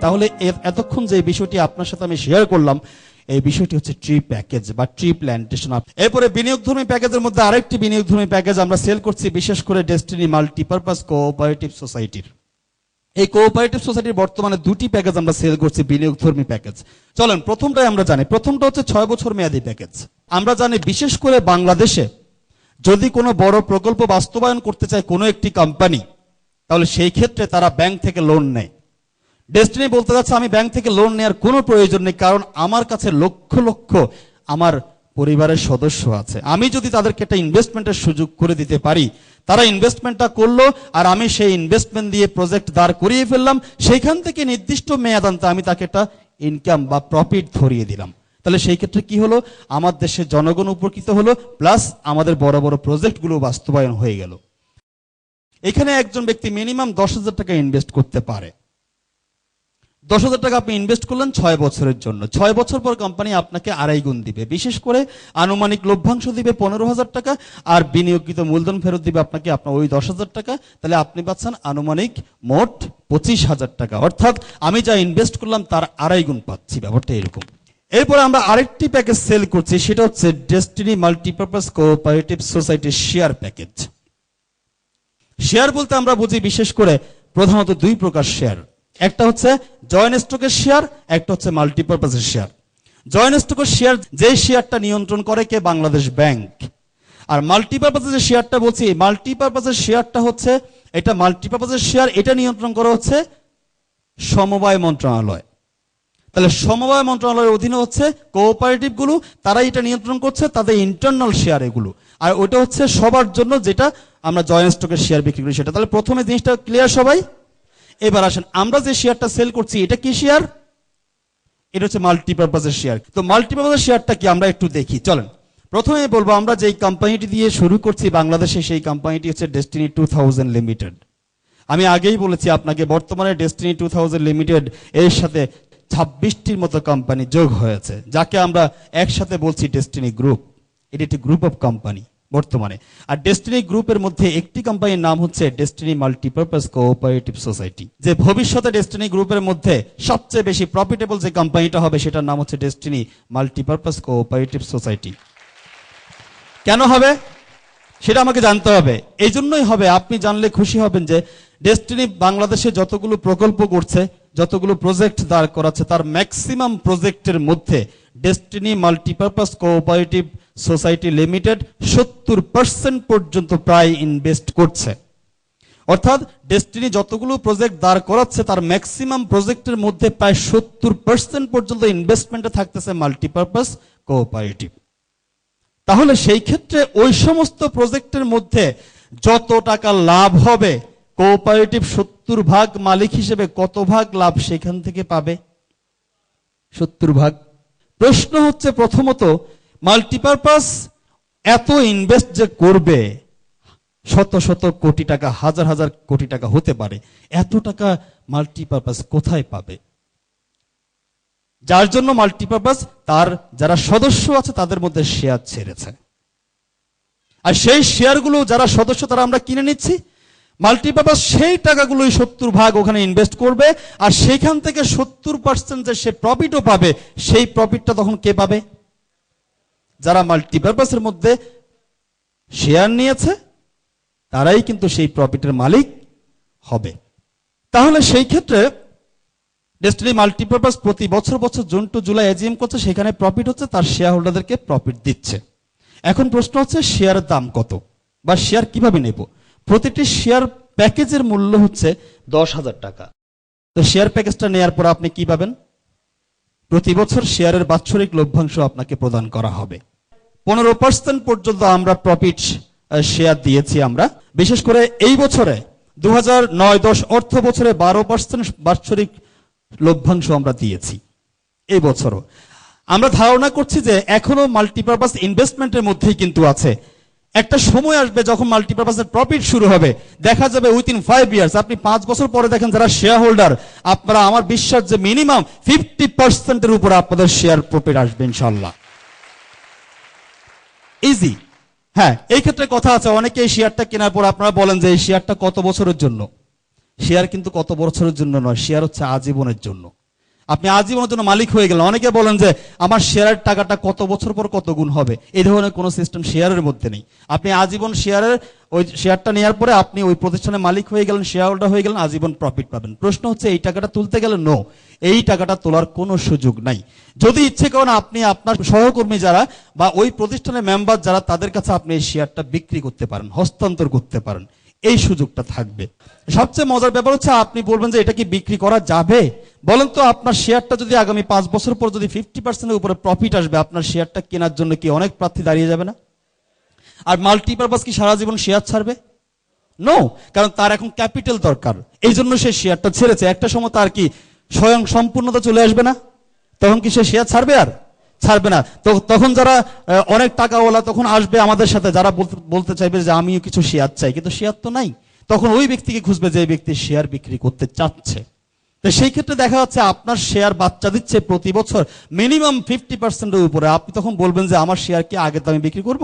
S1: তাহলে এতক্ষণ যে বিষয়টি আপনার সাথে আমি শেয়ার করলাম, এই বিষয়টি হচ্ছে ট্রি প্যাকেজ বা ট্রি প্ল্যান্টেশন। এরপরে বিনিয়োগধর্মী প্যাকেজের মধ্যে আরেকটি বিনিয়োগধর্মী প্যাকেজ আমরা সেল করছি, বিশেষ করে ডেস্টিনি মাল্টিপারপাস কোঅপারেটিভ সোসাইটির। এই কোঅপারেটিভ সোসাইটির বর্তমানে 2টি প্যাকেজ আমরা সেল করছি, বিনিয়োগধর্মী প্যাকেজ। চলেন প্রথমটাই আমরা জানি। প্রথমটা হচ্ছে 6 বছর মেয়াদী প্যাকেজ। আমরা জানি বিশেষ করে বাংলাদেশে যদি কোনো বড় প্রকল্প বাস্তবায়ন করতে চায় কোনো একটি কোম্পানি, তাহলে সেই ক্ষেত্রে তারা ব্যাংক থেকে লোন নেয়। ডেস্টিনি বলতে যাচ্ছে, আমি ব্যাংক থেকে লোন নেওয়ার কোনো প্রয়োজন নেই, কারণ আমার কাছে লক্ষ লক্ষ আমার পরিবারের সদস্য আছে। আমি যদি তাদেরকে একটা ইনভেস্টমেন্টের সুযোগ করে দিতে পারি, তারা ইনভেস্টমেন্টটা করলো, আর আমি সেই ইনভেস্টমেন্ট দিয়ে প্রজেক্ট দাঁড় করিয়ে ফেললাম, সেইখান থেকে নির্দিষ্ট মেয়াদান্তে আমি তাকে একটা ইনকাম বা প্রফিট ধরিয়ে দিলাম। তাহলে সেই ক্ষেত্রে কি হলো? আমার দেশের জনগণ উপকৃত হলো, প্লাস আমাদের বড় বড় প্রজেক্টগুলো বাস্তবায়ন হয়ে গেল। এখানে একজন ব্যক্তি মিনিমাম 10,000 টাকা ইনভেস্ট করতে পারে। 10,000 টাকা আপনি ইনভেস্ট করলেন 6 বছরের জন্য। 6 বছর পর কোম্পানি আপনাকে 2.5 গুণ দিবে। বিশেষ করে আনুমানিক লভ্যাংশ দিবে 15,000 টাকা, আর বিনিয়োগকৃত মূলধন ফেরত দিবে আপনাকে আপনার ওই 10,000 টাকা। তাহলে আপনি পাচ্ছেন আনুমানিক মোট 25,000 টাকা। অর্থাৎ আমি যা ইনভেস্ট করলাম তার 2.5 গুণ পাচ্ছি। ব্যাপারটা এরকম। এরপর আমরা আরেকটি প্যাকেজ সেল করছি, সেটা হচ্ছে ডেস্টিনি মাল্টিপারপাস কোঅপারেটিভ সোসাইটির শেয়ার প্যাকেজ। শেয়ার বলতে আমরা বুঝি বিশেষ করে প্রধানত দুই প্রকার শেয়ার, একটা হচ্ছে জয়েন্ট স্টকের শেয়ার, একটা হচ্ছে মাল্টিপারপাসের শেয়ার। জয়েন্ট স্টকের শেয়ার, যে শেয়ারটা নিয়ন্ত্রণ করে কে? বাংলাদেশ ব্যাংক। আর মাল্টিপারপাসের যে শেয়ারটা বলছি, মাল্টিপারপাসের শেয়ারটা হচ্ছে, এটা মাল্টিপারপাসের শেয়ার, এটা নিয়ন্ত্রণ করা হচ্ছে সমবায় মন্ত্রণালয়। তাহলে সমবায় মন্ত্রণালয়ের অধীনে হচ্ছে কোঅপারেটিভ গুলো, তারা এটা নিয়ন্ত্রণ করছে, তাদের ইন্টারনাল শেয়ার এগুলো। আর ওটা হচ্ছে সবার জন্য, যেটা আমরা জয়েন্ট স্টকের শেয়ার বিক্রি করি সেটা। তাহলে প্রথমে জিনিসটা ক্লিয়ার সবাই? এবার আসেন, আমরা যে শেয়ারটা সেল করছি এটা কি শেয়ার? এটা হচ্ছে মাল্টিপারপাসের শেয়ার। তো মাল্টিপারপাসের শেয়ারটা কি আমরা একটু দেখি, চলেন। প্রথমে বলবো আমরা যেই কোম্পানিটি দিয়ে শুরু করছি বাংলাদেশে, সেই কোম্পানিটি হচ্ছে ডেস্টিনি 2000 লিমিটেড। আমি আগেই বলেছি আপনাকে, বর্তমানে ডেস্টিনি 2000 লিমিটেড এর সাথে 26টির মতো কোম্পানি যোগ হয়েছে, যাকে আমরা একসাথে বলছি ডেস্টিনি গ্রুপ। এটি একটি গ্রুপ অফ কোম্পানি বর্তমানে। আর ডেস্টিনি গ্রুপের মধ্যে একটি কোম্পানির নাম হচ্ছে ডেস্টিনি মাল্টিপারপাস কোঅপারেটিভ সোসাইটি। যে ভবিষ্যতে ডেস্টিনি গ্রুপের মধ্যে সবচেয়ে বেশি প্রফিটেবল যে কোম্পানিটা হবে সেটার নাম হচ্ছে ডেস্টিনি মাল্টিপারপাস কোঅপারেটিভ সোসাইটি। কেন হবে সেটা আমাকে জানতে হবে। এই জন্যই হবে, আপনি জানলে খুশি হবেন যে ডেস্টিনি বাংলাদেশে যতগুলো প্রকল্প করছে, যতগুলো প্রজেক্ট দাঁড় করাচ্ছে, তার ম্যাক্সিমাম প্রজেক্টের মধ্যে destiny multipurpose cooperative society limited 70% পর্যন্ত প্রায় ইনভেস্ট করছে। অর্থাৎ ডেস্টিনি যতগুলো প্রজেক্ট দাঁড় করাচ্ছে তার ম্যাক্সিমাম প্রজেক্টের মধ্যে প্রায় 70% পর্যন্ত ইনভেস্টমেন্টে থাকতেছে মাল্টিপারপাস কোঅপারেটিভ। তাহলে সেই ক্ষেত্রে ওই সমস্ত প্রজেক্টের মধ্যে যত টাকা লাভ হবে, কোঅপারেটিভ 70% মালিক হিসেবে কত ভাগ লাভ সেখান থেকে পাবে? 70%। প্রশ্ন হচ্ছে, প্রথমত মাল্টিপারপাস এত ইনভেস্ট যে করবে, শত শত কোটি টাকা, হাজার হাজার কোটি টাকা হতে পারে, এত টাকা মাল্টিপারপাস কোথায় পাবে? যার জন্য মাল্টিপারপাস তার যারা সদস্য আছে তাদের মধ্যে শেয়ার ছেড়েছে। আর সেই শেয়ারগুলো যারা সদস্য তারা আমরা কিনে নিচ্ছি। মাল্টিপারপাস সেই টাকাগুলোই 70% ওখানে ইনভেস্ট করবে, আর সেইখান থেকে 70% যে সে প্রফিটও পাবে, সেই প্রফিটটা তখন কে পাবে? যারা মাল্টিপারপাসের মধ্যে শেয়ার নিয়েছে তারাই কিন্তু সেই প্রফিটের মালিক হবে। তাহলে সেই ক্ষেত্রে ডেস্টিনি মাল্টিপারপাস প্রতি বছর জুন টু জুলাই এজিএম করছে, সেখানে প্রফিট হচ্ছে, তার শেয়ার হোল্ডারদেরকে প্রফিট দিচ্ছে। এখন প্রশ্ন হচ্ছে শেয়ারের দাম কত বা শেয়ার কিভাবে নেব? প্রতিটি শেয়ার প্যাকেজের মূল্য হচ্ছে 10,000 টাকা। তো শেয়ার প্যাকেজটা নেওয়ার পর আপনি কি পাবেন? প্রতি বছর শেয়ারের বাৎসরিক লভ্যাংশ আপনাকে প্রদান করা হবে। 15% পর্যন্ত আমরা প্রফিট শেয়ার দিয়েছি আমরা। বিশেষ করে এই বছরে 2009-10 অর্থ বছরে 12% বাৎসরিক লভ্যাংশ আমরা দিয়েছি। এই বছরও আমরা ধারণা করছি যে এখনো মাল্টিপারপাস ইনভেস্টমেন্টের মধ্যেই কিন্তু আছে। একটা সময় আসবে যখন মাল্টিপারপাসের প্রফিট শুরু হবে, দেখা যাবে উইথিন 5 ইয়ার্স, আপনি 5 বছর পরে দেখেন যারা শেয়ার হোল্ডার, আপনারা, আমার বিশ্বাস যে মিনিমাম 50%-এর উপরে আপনাদের শেয়ার প্রফিট আসবে ইনশাআল্লাহ। ইজি। হ্যাঁ, এই ক্ষেত্রে কথা আছে, অনেকে এই শেয়ারটা কেনার পর আপনারা বলেন যে এই শেয়ারটা কত বছরের জন্য? শেয়ার কিন্তু কত বছরের জন্য নয়, শেয়ার হচ্ছে আজীবনের জন্য। আপনি আজীবনের জন্য মালিক হয়ে গেলেন। অনেকে বলেন যে আমার শেয়ারের টাকাটা কত বছর পর কত গুণ হবে, এই ধরনের কোনো সিস্টেম শেয়ারের মধ্যে নেই। আপনি আজীবন শেয়ারের, ওই শেয়ারটা নেওয়ার পরে আপনি ওই প্রতিষ্ঠানের মালিক হয়ে গেলেন, শেয়ার হোল্ডার হয়ে গেলেন, আজীবন প্রফিট পাবেন। প্রশ্ন হচ্ছে এই টাকাটা তুলতে গেলে নো, এই টাকাটা তোলার কোনো সুযোগ নাই। যদি ইচ্ছে করেন আপনি আপনার সহকর্মী যারা বা ওই প্রতিষ্ঠানের মেম্বার যারা, তাদের কাছে আপনি এই শেয়ারটা বিক্রি করতে পারেন, হস্তান্তর করতে পারেন, এই সুযোগটা থাকবে। সবচেয়ে মজার ব্যাপার হচ্ছে, আপনি বলবেন যে এটা কি বিক্রি করা যাবে? বলেন তো, আপনার শেয়ারটা যদি আগামী 5 বছর পর যদি 50%-এর উপরে প্রফিট আসবে, আপনার শেয়ারটা কেনার জন্য কি অনেক প্রার্থী দাঁড়িয়ে যাবে না? আর মাল্টিপারপাস কি সারা জীবন শেয়ার ছাড়বে? নো, কারণ তার এখন ক্যাপিটাল দরকার, এই জন্য সে শেয়ারটা ছেড়েছে। একটা সময় তার কি স্বয়ং সম্পূর্ণতা চলে আসবে না? তখন কি সে শেয়ার ছাড়বে? আর ছাড়বে না। তো তখন যারা অনেক টাকাওয়ালা তখন আসবে আমাদের সাথে, যারা বলতে চাইবে যে আমিও কিছু শেয়ার চাই, কিন্তু শেয়ার তো নাই, তখন ওই ব্যক্তিকে খুঁজবে যে ব্যক্তি শেয়ার বিক্রি করতে চাচ্ছে। তো সেই ক্ষেত্রে দেখা যাচ্ছে আপনার শেয়ার বাচ্চা দিচ্ছে প্রতি বছর মিনিমাম 50%-এর উপরে। আপনি তখন বলবেন যে আমার শেয়ার কি আগের দামে বিক্রি করব?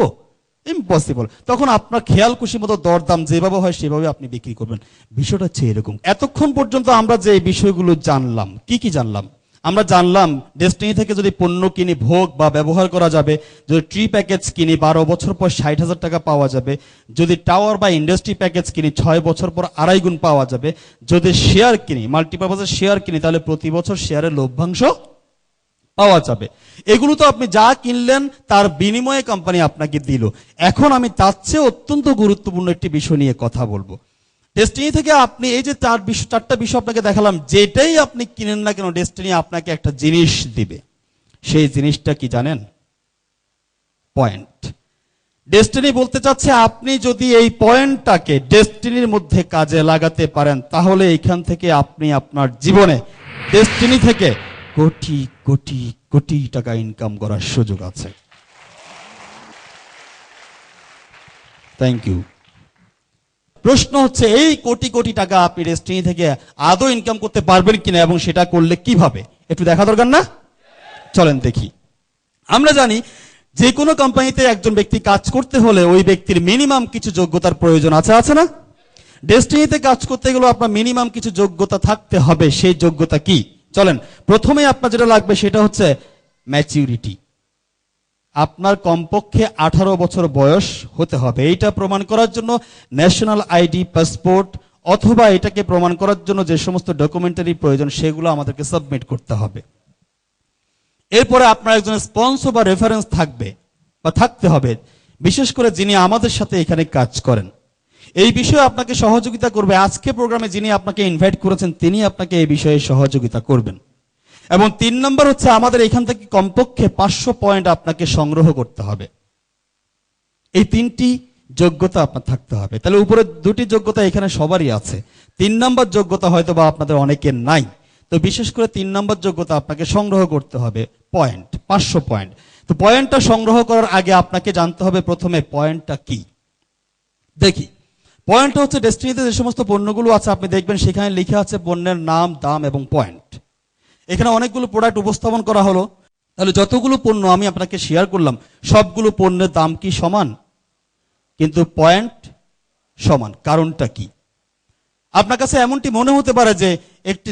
S1: ইম্পসিবল। তখন আপনার খেয়াল খুশি মতো দরদাম যেভাবে হয় সেভাবে আপনি বিক্রি করবেন। বিষয়টা হচ্ছে এরকম। এতক্ষণ পর্যন্ত আমরা যে বিষয়গুলো জানলাম, কি কি জানলাম? আমরা জানলাম ডেস্টিনি থেকে যদি পণ্য কিনি ভোগ বা ব্যবহার করা যাবে, যদি ট্রি প্যাকেজ কিনি 12 বছর পর 60,000 টাকা পাওয়া যাবে, যদি টাওয়ার বা ইন্ডাস্ট্রি প্যাকেজ কিনি 6 বছর পর 2.5 গুণ পাওয়া যাবে, যদি শেয়ার কিনি মাল্টিপারপাসের শেয়ার কিনি তাহলে প্রতি বছর শেয়ারের লভ্যাংশ পাওয়া যাবে। এগুলো তো আপনি যা কিনলেন তার বিনিময়ে কোম্পানি আপনাকে দিল। এখন আমি তার চেয়ে অত্যন্ত গুরুত্বপূর্ণ একটি বিষয় নিয়ে কথা বলবো। ডেস্টিনি থেকে আপনি এই যে চারটা বিষয় আপনাকে দেখালাম, যেটাই আপনি কিনেন না কেন ডেস্টিনি আপনাকে একটা জিনিস দিবে। সেই জিনিসটা কি জানেন? পয়েন্ট। ডেস্টিনি বলতে চাচ্ছে আপনি যদি এই পয়েন্টটাকে ডেস্টিনির মধ্যে কাজে লাগাতে পারেন তাহলে এখান থেকে আপনি আপনার জীবনে ডেস্টিনি থেকে কোটি কোটি কোটি টাকা ইনকাম করার সুযোগ আছে। Thank you. প্রশ্ন হচ্ছে এই কোটি কোটি টাকা আপনি ডেস্টিনি থেকে আদৌ ইনকাম করতে পারবেন কিনা এবং সেটা করলে কিভাবে, একটু দেখা দরকার না? চলেন দেখি। আমরা জানি যে কোনো কোম্পানিতে একজন ব্যক্তি কাজ করতে হলে ওই ব্যক্তির মিনিমাম কিছু যোগ্যতার প্রয়োজন আছে না? ডেস্টিনিতে কাজ করতে গেলে আপনার মিনিমাম কিছু যোগ্যতা থাকতে হবে। সেই যোগ্যতা কি? চলেন, প্রথমে আপনার যেটা লাগবে সেটা হচ্ছে ম্যাচিউরিটি। আপনার কমপক্ষে 18 বছর বয়স হতে হবে। এইটা প্রমাণ করার জন্য ন্যাশনাল আইডি, পাসপোর্ট অথবা এটাকে প্রমাণ করার জন্য যে সমস্ত ডকুমেন্টারি প্রয়োজন সেগুলো আমাদেরকে সাবমিট করতে হবে। এরপরে আপনার একজন স্পন্সর বা রেফারেন্স থাকবে বা থাকতে হবে, বিশেষ করে যিনি আমাদের সাথে এখানে কাজ করেন। এই বিষয়ে আপনাকে সহযোগিতা করবে। আজকে প্রোগ্রামে যিনি আপনাকে ইনভাইট করেছেন তিনি আপনাকে এই বিষয়ে সহযোগিতা করবেন। এবং 3 নম্বর হচ্ছে আমাদের এখান থেকে কমপক্ষে 500 পয়েন্ট আপনাকে সংগ্রহ করতে হবে। এই 3টি যোগ্যতা আপনার থাকতে হবে। তাহলে উপরে 2টি যোগ্যতা এখানে সবারই আছে। 3 নম্বর যোগ্যতা হয়তো বা আপনাদের অনেকের নাই। তো বিশেষ করে 3 নম্বর যোগ্যতা আপনাকে সংগ্রহ করতে হবে পয়েন্ট, 500 পয়েন্ট। তো পয়েন্টটা সংগ্রহ করার আগে আপনাকে জানতে হবে প্রথমে পয়েন্টটা কি। দেখি, পয়েন্ট হচ্ছে ডেস্টিনিতে যে সমস্ত পণ্যগুলো আছে আপনি দেখবেন সেখানে লেখা আছে পণ্যের নাম, দাম এবং পয়েন্ট। এখানে অনেকগুলো প্রোডাক্ট উপস্থাপন করা হলো। তাহলে যতগুলো পণ্য আমি আপনাকে শেয়ার করলাম সবগুলো পণ্যের দাম কি সমান? কিন্তু পয়েন্ট সমান। কারণটা কি? আপনার কাছে এমনটি মনে হতে পারে যে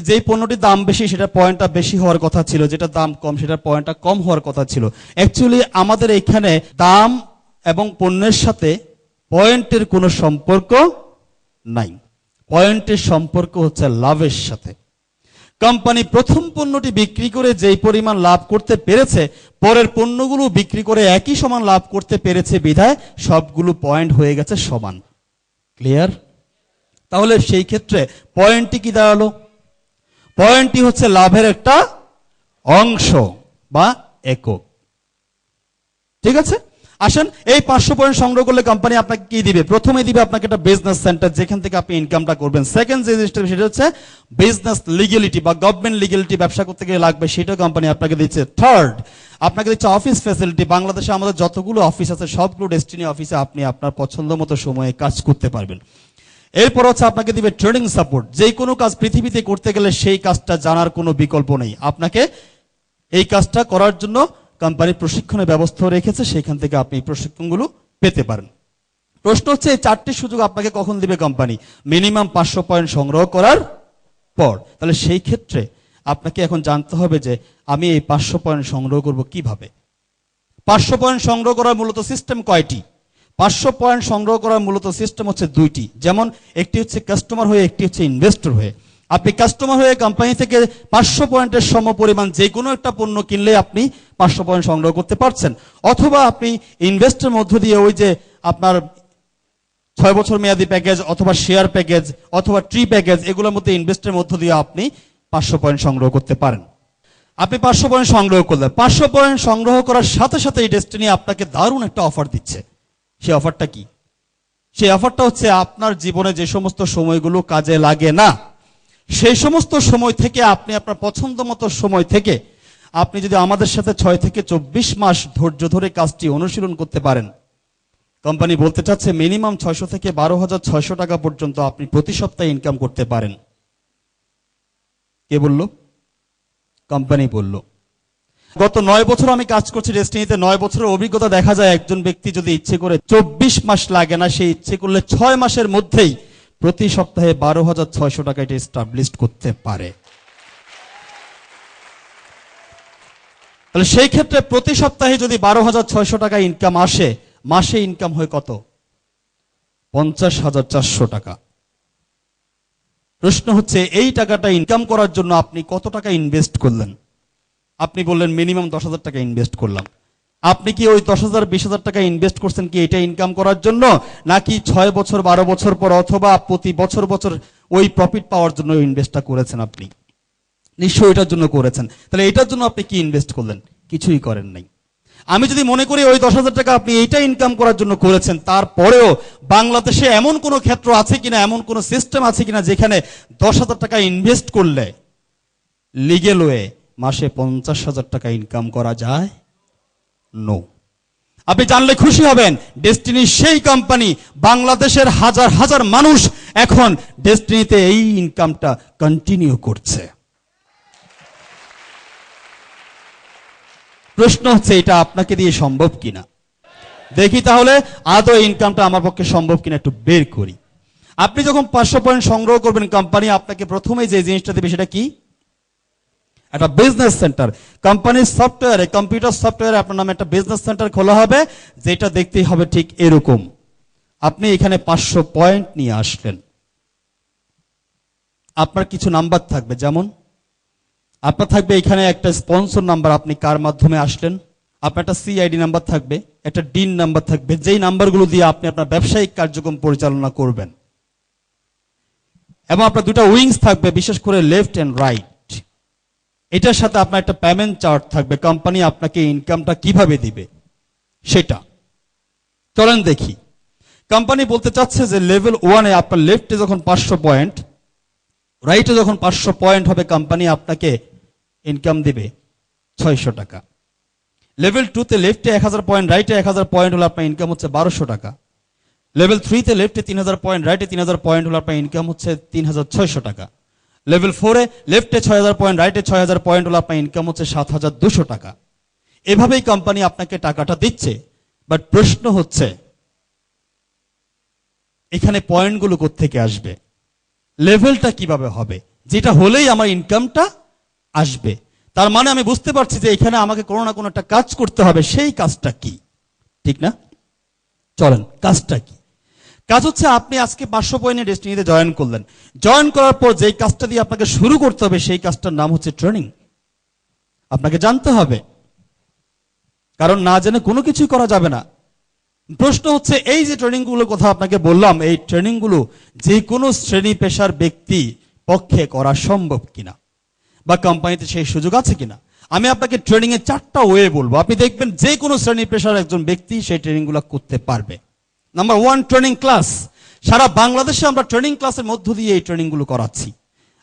S1: যেই পণ্যটির দাম বেশি সেটা পয়েন্টটা বেশি হওয়ার কথা ছিল, যেটা দাম কম সেটা পয়েন্টটা কম হওয়ার কথা ছিল। অ্যাকচুয়ালি আমাদের এখানে দাম এবং পণ্যের সাথে পয়েন্টের কোনো সম্পর্ক নাই। পয়েন্টের সম্পর্ক হচ্ছে লাভের সাথে। কোম্পানি প্রথম পণ্যটি বিক্রি করে যেই পরিমাণ লাভ করতে পেরেছে পরের পণ্যগুলো বিক্রি করে একই সমান লাভ করতে পেরেছে বিধায় সবগুলো পয়েন্ট হয়ে গেছে সমান। ক্লিয়ার? তাহলে সেই ক্ষেত্রে পয়েন্টটি কি দাঁড়ালো? পয়েন্টটি হচ্ছে লাভের একটা অংশ বা একক। ঠিক আছে, আসেন এই 500 পয়েন্ট সংগ্রহ করলে কোম্পানি আপনাকে কি দিবে? প্রথমে দিবে আপনাকে একটা বিজনেস সেন্টার যেখান থেকে আপনি ইনকামটা করবেন। সেকেন্ড যে জিনিসটা সেটা হচ্ছে বিজনেস লিগ্যালিটি বা গভর্নমেন্ট লিগ্যালিটি, ব্যবসা করতে গেলে লাগবে, সেটা কোম্পানি আপনাকে দিচ্ছে। থার্ড আপনাকে দিচ্ছে অফিস ফ্যাসিলিটি। বাংলাদেশে আমাদের যতগুলো অফিস আছে সবগুলো ডেস্টিনি অফিসে আপনি আপনার পছন্দ মতো সময়ে কাজ করতে পারবেন। এরপর হচ্ছে আপনাকে দিবে ট্রেনিং সাপোর্ট। যে কোনো কাজ পৃথিবীতে করতে গেলে সেই কাজটা জানার কোনো বিকল্প নেই। আপনাকে এই কাজটা করার জন্য কোম্পানি প্রশিক্ষণের ব্যবস্থা রেখেছে, সেখান থেকে আপনি এই প্রশিক্ষণগুলো পেতে পারেন। প্রশ্ন হচ্ছে এই 4টি সুযোগ আপনাকে কখন দিবে কোম্পানি? মিনিমাম 500 পয়েন্ট সংগ্রহ করার পর। তাহলে সেই ক্ষেত্রে আপনাকে এখন জানতে হবে যে আমি এই 500 পয়েন্ট সংগ্রহ করব কিভাবে। 500 পয়েন্ট সংগ্রহ করার মূলত সিস্টেম কয়টি? 500 পয়েন্ট সংগ্রহ করার মূলত সিস্টেম হচ্ছে 2টি। যেমন একটি হচ্ছে কাস্টমার হয়ে, একটি হচ্ছে ইনভেস্টর হয়ে। আপনি কাস্টমার হয়ে কোম্পানি থেকে 500 পয়েন্টের সমপরিমাণ যে কোনো একটা পণ্য কিনলে আপনি 500 পয়েন্ট সংগ্রহ করতে পারছেন। অথবা আপনি ইনভেস্টের মধ্য দিয়ে ওই যে আপনার 6 বছর মেয়াদী প্যাকেজ অথবা শেয়ার প্যাকেজ অথবা ট্রি প্যাকেজ এগুলোর মধ্যে ইনভেস্টের মধ্য দিয়ে আপনি 500 পয়েন্ট সংগ্রহ করতে পারেন। আপনি 500 পয়েন্ট সংগ্রহ করলেন। 500 পয়েন্ট সংগ্রহ করার সাথে সাথে এই ডেস্টিনি আপনাকে দারুণ একটা অফার দিচ্ছে। সেই অফারটা কি? সেই অফারটা হচ্ছে আপনার জীবনে যে সমস্ত সময়গুলো কাজে লাগে না সেই সমস্ত সময় থেকে আপনি আপনার পছন্দ মতো সময় থেকে আপনি যদি আমাদের সাথে 6 থেকে 24 মাস ধৈর্য ধরে কাজটি অনুশীলন করতে পারেন, কোম্পানি বলতে চাচ্ছে মিনিমাম 600 থেকে 12,600 টাকা পর্যন্ত আপনি প্রতি সপ্তাহে ইনকাম করতে পারেন। কে বলল? কোম্পানি বলল। গত 9 বছর আমি কাজ করছি ডেস্টিনিতে। 9 বছরের অভিজ্ঞতা দেখা যায় একজন ব্যক্তি যদি ইচ্ছে করে 24 মাস লাগে না, সে ইচ্ছে করলে 6 মাসের মধ্যেই প্রতি সপ্তাহে 12,600 টাকা এটা এস্টাবলিশ করতে পারে। তাহলে সেই ক্ষেত্রে প্রতি সপ্তাহে যদি 12,600 টাকা ইনকাম আসে, মাসে ইনকাম হয় কত? 50,400 টাকা। প্রশ্ন হচ্ছে এই টাকাটা ইনকাম করার জন্য আপনি কত টাকা ইনভেস্ট করলেন? আপনি বললেন মিনিমাম 10,000 টাকা ইনভেস্ট করলাম। আপনি কি ওই 10,000 20,000 টাকা ইনভেস্ট করছেন কি এটা ইনকাম করার জন্য, নাকি 6 বছর 12 বছর পর অথবা প্রতি বছর বছর ওই প্রফিট পাওয়ার জন্য ইনভেস্টটা করেছেন? আপনি নিশ্চয়ই এটার জন্য করেছেন। তাহলে এটার জন্য আপনি কি ইনভেস্ট করলেন? কিছুই করেন নাই। আমি যদি মনে করি ওই 10,000 টাকা আপনি এইটা ইনকাম করার জন্য করেছেন, তারপরেও বাংলাদেশে এমন কোন ক্ষেত্র আছে কিনা, এমন কোন সিস্টেম আছে কিনা যেখানে 10,000 টাকা ইনভেস্ট করলে লিগ্যাল ওয়ে মাসে 50,000 টাকা ইনকাম করা যায়? নো। আপনি জানলে খুশি হবেন, ডেস্টিনি সেই কোম্পানি, বাংলাদেশের হাজার হাজার মানুষ এখন ডেস্টিনিতে এই ইনকামটা কন্টিনিউ করছে। প্রশ্ন হচ্ছে এটা আপনাকে দিয়ে সম্ভব কিনা। দেখি তাহলে আদৌ ইনকামটা আমার পক্ষে সম্ভব কিনা একটু বের করি। আপনি যখন 500 পয়েন্ট সংগ্রহ করবেন, কোম্পানি আপনাকে প্রথমেই যে জিনিসটা দেবে সেটা কি? একটা বিজনেস সেন্টার। কোম্পানির সফটওয়্যারে, কম্পিউটার সফটওয়্যারে আপনার নামে একটা বিজনেস সেন্টার খোলা হবে, যেটা দেখতেই হবে ঠিক এরকম। আপনি এখানে 500 পয়েন্ট নিয়ে আসলেন, আপনার কিছু নাম্বার থাকবে, যেমন আপনার থাকবে এখানে একটা স্পন্সর নাম্বার, আপনি কার মাধ্যমে আসলেন। আপনার একটা সিআইডি নাম্বার থাকবে, একটা ডিন নাম্বার থাকবে, যেই নাম্বারগুলো দিয়ে আপনি আপনার ব্যবসায়িক কার্যক্রম পরিচালনা করবেন। এবং আপনার দুটো উইংস থাকবে, বিশেষ করে লেফট এন্ড রাইট। এটার সাথে আপনার একটা পেমেন্ট চার্ট থাকবে, কোম্পানি আপনাকে ইনকামটা কিভাবে দিবে সেটা। চলেন দেখি। কোম্পানি বলতে চাচ্ছে যে লেভেল 1-এ আপনার লেফটে যখন 500 পয়েন্ট, রাইটে যখন 500 পয়েন্ট হবে, কোম্পানি আপনাকে ইনকাম দিবে 600 টাকা। লেভেল 2-তে লেফটে 1000 পয়েন্ট, রাইটে 1000 পয়েন্ট হলে আপনার ইনকাম হচ্ছে 1200 টাকা। লেভেল 3-তে লেফটে 3000 পয়েন্ট, রাইটে 3000 পয়েন্ট হলে আপনার ইনকাম হচ্ছে 3600 টাকা। লেভেল 4-এ লেফটে 6000 পয়েন্ট, রাইটে 6000 পয়েন্ট হলে আপনার ইনকাম হচ্ছে 7200 টাকা। এভাবেই কোম্পানি আপনাকে টাকাটা দিচ্ছে। বাট প্রশ্ন হচ্ছে এখানে পয়েন্টগুলো কোত্থেকে আসবে, লেভেলটা কিভাবে হবে, যেটা হলেই আমার ইনকামটা আসবে। তার মানে আমি বুঝতে পারছি যে এখানে আমাকে কোনো না কোনো একটা কাজ করতে হবে। সেই কাজটা কি, ঠিক না? চলেন, কাজটা কি? কাজ হচ্ছে আপনি আজকে 500 পয়েন্টে ডেস্টিনিতে জয়েন করলেন। জয়েন করার পর যেই কাজটা দিয়ে আপনাকে শুরু করতে হবে, সেই কাজটার নাম হচ্ছে ট্রেনিং। আপনাকে জানতে হবে, কারণ না জেনে কোনো কিছুই করা যাবে না। প্রশ্ন হচ্ছে এই যে ট্রেনিং গুলোর কথা আপনাকে বললাম, এই ট্রেনিং গুলো যে কোনো শ্রেণী পেশার ব্যক্তি পক্ষে করা সম্ভব কিনা, বা কোম্পানিতে সেই সুযোগ আছে কিনা। আমি আপনাকে ট্রেনিং এর 4টা ওয়ে বলবো, আপনি দেখবেন যে কোনো শ্রেণী পেশার একজন ব্যক্তি সেই ট্রেনিং গুলো করতে পারবে। Number 1, training class. সারা বাংলাদেশে আমরা ট্রেনিং ক্লাসের মধ্য দিয়ে এই ট্রেনিং গুলো করাচ্ছি।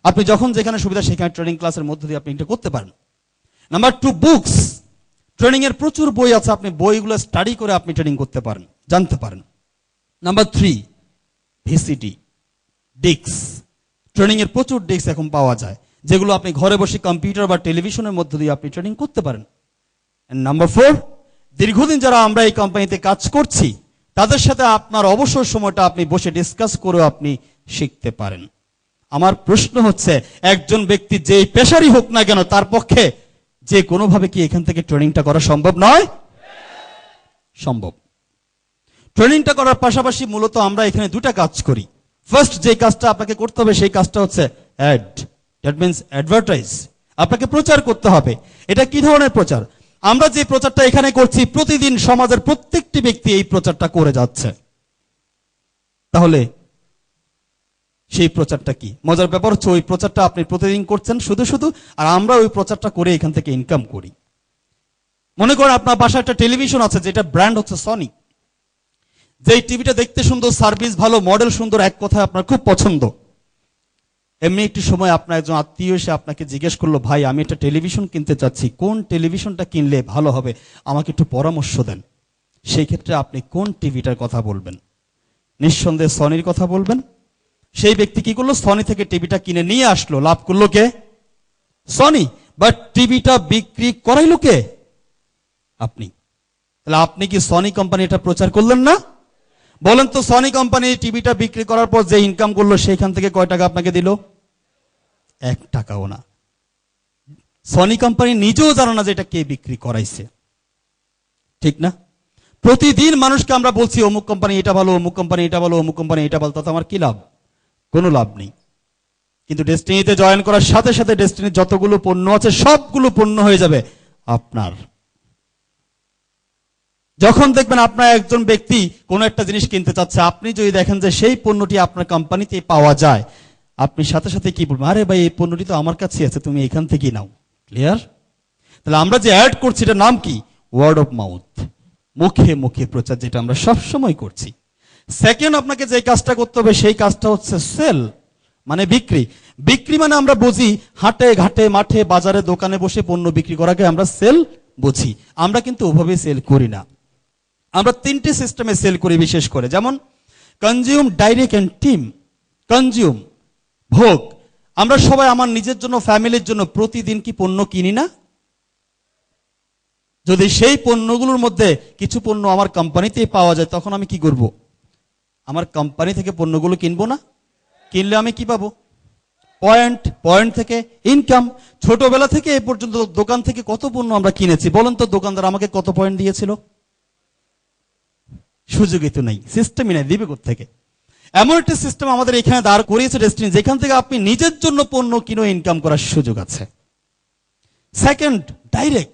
S1: আপনি যখন যেখানে সুবিধা সেখানে ট্রেনিং ক্লাসের মধ্য দিয়ে আপনি এটা করতে পারেন। Number 2, books. ট্রেনিং এর প্রচুর বই আছে, আপনি বইগুলো স্টাডি করে আপনি ট্রেনিং করতে পারেন, জানতে পারেন। Number 3, VCD, disk. ট্রেনিং এর প্রচুর ডিস্ক এখন পাওয়া যায়, যেগুলো আপনি ঘরে বসে কম্পিউটার বা টেলিভিশনের মধ্য দিয়ে আপনি ট্রেনিং করতে পারেন। নাম্বার 4, দীর্ঘদিন যারা আমরা এই কোম্পানিতে কাজ করছি, তাদের সাথে আপনার অবসর সময়টা আপনি বসে ডিসকাস করে আপনি শিখতে পারেন। আমার প্রশ্ন হচ্ছে, একজন ব্যক্তি যেই পেশারই হোক না কেন, তার পক্ষে যে কোনোভাবে কি এখান থেকে ট্রেনিংটা করা সম্ভব নয়? সম্ভব। ট্রেনিংটা করার পাশাপাশি মূলত আমরা এখানে দুটা কাজ করি। ফার্স্ট যে কাজটা আপনাকে করতে হবে, সেই কাজটা হচ্ছে অ্যাড, দ্যাট মিন্স অ্যাডভার্টাইজ। আপনাকে প্রচার করতে হবে। এটা কি ধরনের প্রচার? আমরা যে প্রচারটা এখানে করছি, প্রতিদিন সমাজের প্রত্যেকটি ব্যক্তি এই প্রচারটা করে যাচ্ছে। তাহলে সেই প্রচারটা কি? মজার ব্যাপার হচ্ছে ওই প্রচারটা আপনি প্রতিদিন করছেন শুধু শুধু, আর আমরা ওই প্রচারটা করে এখান থেকে ইনকাম করি। মনে করেন আপনার বাসায় একটা টেলিভিশন আছে, যেটা ব্র্যান্ড হচ্ছে সনি। যেই টিভিটা দেখতে সুন্দর, সার্ভিস ভালো, মডেল সুন্দর, এক কথায় আপনার খুব পছন্দ। এমনি একটি সময় আপনার একজন আত্মীয় এসে আপনাকে জিজ্ঞেস করলো, ভাই আমি একটা টেলিভিশন কিনতে চাচ্ছি, কোন টেলিভিশনটা কিনলে ভালো হবে, আমাকে একটু পরামর্শ দেন। সেই ক্ষেত্রে আপনি কোন টিভিটার কথা বলবেন? নিঃসন্দেহে সনির কথা বলবেন। সেই ব্যক্তি কি করলো? সনি থেকে টিভিটা কিনে নিয়ে আসলো। লাভ করলো কে? সনি। বাট টিভিটা বিক্রি করাইলো কে? আপনি। তাহলে আপনি কি সনি কোম্পানি এটা প্রচার করলেন না? বলেন তো, সনি কোম্পানি টিভিটা বিক্রি করার পর যে ইনকাম করলো, সেইখান থেকে কয় টাকা আপনাকে দিল? 1 টাকাও না। সনি কোম্পানি নিজেও জানে না যে এটা কে বিক্রি করাইছে, ঠিক না? প্রতিদিন মানুষকে আমরা বলছি অমুক কোম্পানি এটা ভালো, অমুক কোম্পানি এটা ভালো, অমুক কোম্পানি এটা ভালো, তাতে আমার কি লাভ? কোনো লাভ নেই। কিন্তু ডেস্টিনিতে জয়েন করার সাথে সাথে ডেস্টিনির যতগুলো পণ্য আছে সবগুলো পণ্য হয়ে যাবে আপনার। যখন দেখবেন আপনার একজন ব্যক্তি কোনো একটা জিনিস কিনতে চাচ্ছে, আপনি যদি দেখেন যে সেই পণ্যটি আপনার কোম্পানিতে পাওয়া যায়, আপনি সাথে সাথে কি বলবেন? আরে ভাই, এই পণ্যটি তো আমার কাছে আছে, তুমি এখান থেকেই নাও। ক্লিয়ার? তাহলে আমরা যে অ্যাড করছি এটার নাম কি? ওয়ার্ড অফ মাউথ, মুখে মুখে প্রচার, যেটা আমরা সবসময় করছি। সেকেন্ড, আপনাকে যে কাজটা করতে হবে সেই কাজটা হচ্ছে সেল, মানে বিক্রি। বিক্রি মানে আমরা বুঝি হাটে ঘাটে মাঠে বাজারে দোকানে বসে পণ্য বিক্রি করাকে আমরা সেল বুঝি। আমরা কিন্তু ওভাবে সেল করি না। আমরা তিনটে সিস্টেমে সেল করি বিশেষ করে, যেমন consume, direct and team. Consume, ভোগ। আমরা সবাই আমার নিজের জন্য, ফ্যামিলির জন্য প্রতিদিন কি পণ্য কিনি না? যদি সেই পণ্যগুলোর মধ্যে কিছু পণ্য আমার কোম্পানিতেই পাওয়া যায়, তখন আমি কি করব? আমার কোম্পানি থেকে পণ্যগুলো কিনবো না? কিনলে আমি কি পাবো? পয়েন্ট। পয়েন্ট থেকে ইনকাম। ছোটবেলা থেকে এ পর্যন্ত দোকান থেকে কত পণ্য আমরা কিনেছি, বলেন তো? দোকানদার আমাকে কত পয়েন্ট দিয়েছিল? সুযোগই তো নেই, সিস্টেমই নেই, দিবে কোত্থেকে? এমন একটা সিস্টেম আমাদের এখানে দাঁড় করিয়েছে ডেস্টিনি, যেখান থেকে আপনি নিজের জন্য পণ্য কিনে ইনকাম করার সুযোগ আছে। Second, direct.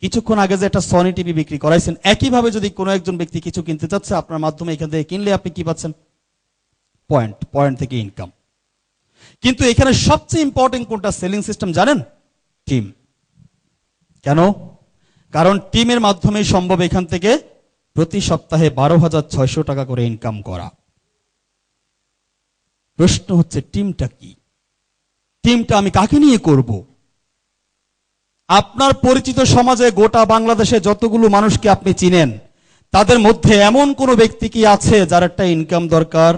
S1: কিছুক্ষণ আগে যে একটা সনি টিভি বিক্রি করাইছেন, একইভাবে যদি কোনো একজন ব্যক্তি কিছু কিনতে চাচ্ছে, আপনার মাধ্যমে এখান থেকে কিনলে আপনি কি পাচ্ছেন? পয়েন্ট। পয়েন্ট থেকে ইনকাম। কিন্তু এখানে সবচেয়ে ইম্পর্টেন্ট কোনটা সেলিং সিস্টেম জানেন? টিম। কেন? কারণ টিমের মাধ্যমে সম্ভব এখান থেকে প্রতি সপ্তাহে 12,600 টাকা করে ইনকাম করা। প্রশ্ন হচ্ছে টিমটা কি? টিমটা আমি কাকে নিয়ে করব? আপনার পরিচিত সমাজে গোটা বাংলাদেশে যতগুলো মানুষকে আপনি চিনেন, তাদের মধ্যে এমন কোন ব্যক্তি কি আছে যার একটা ইনকাম দরকার?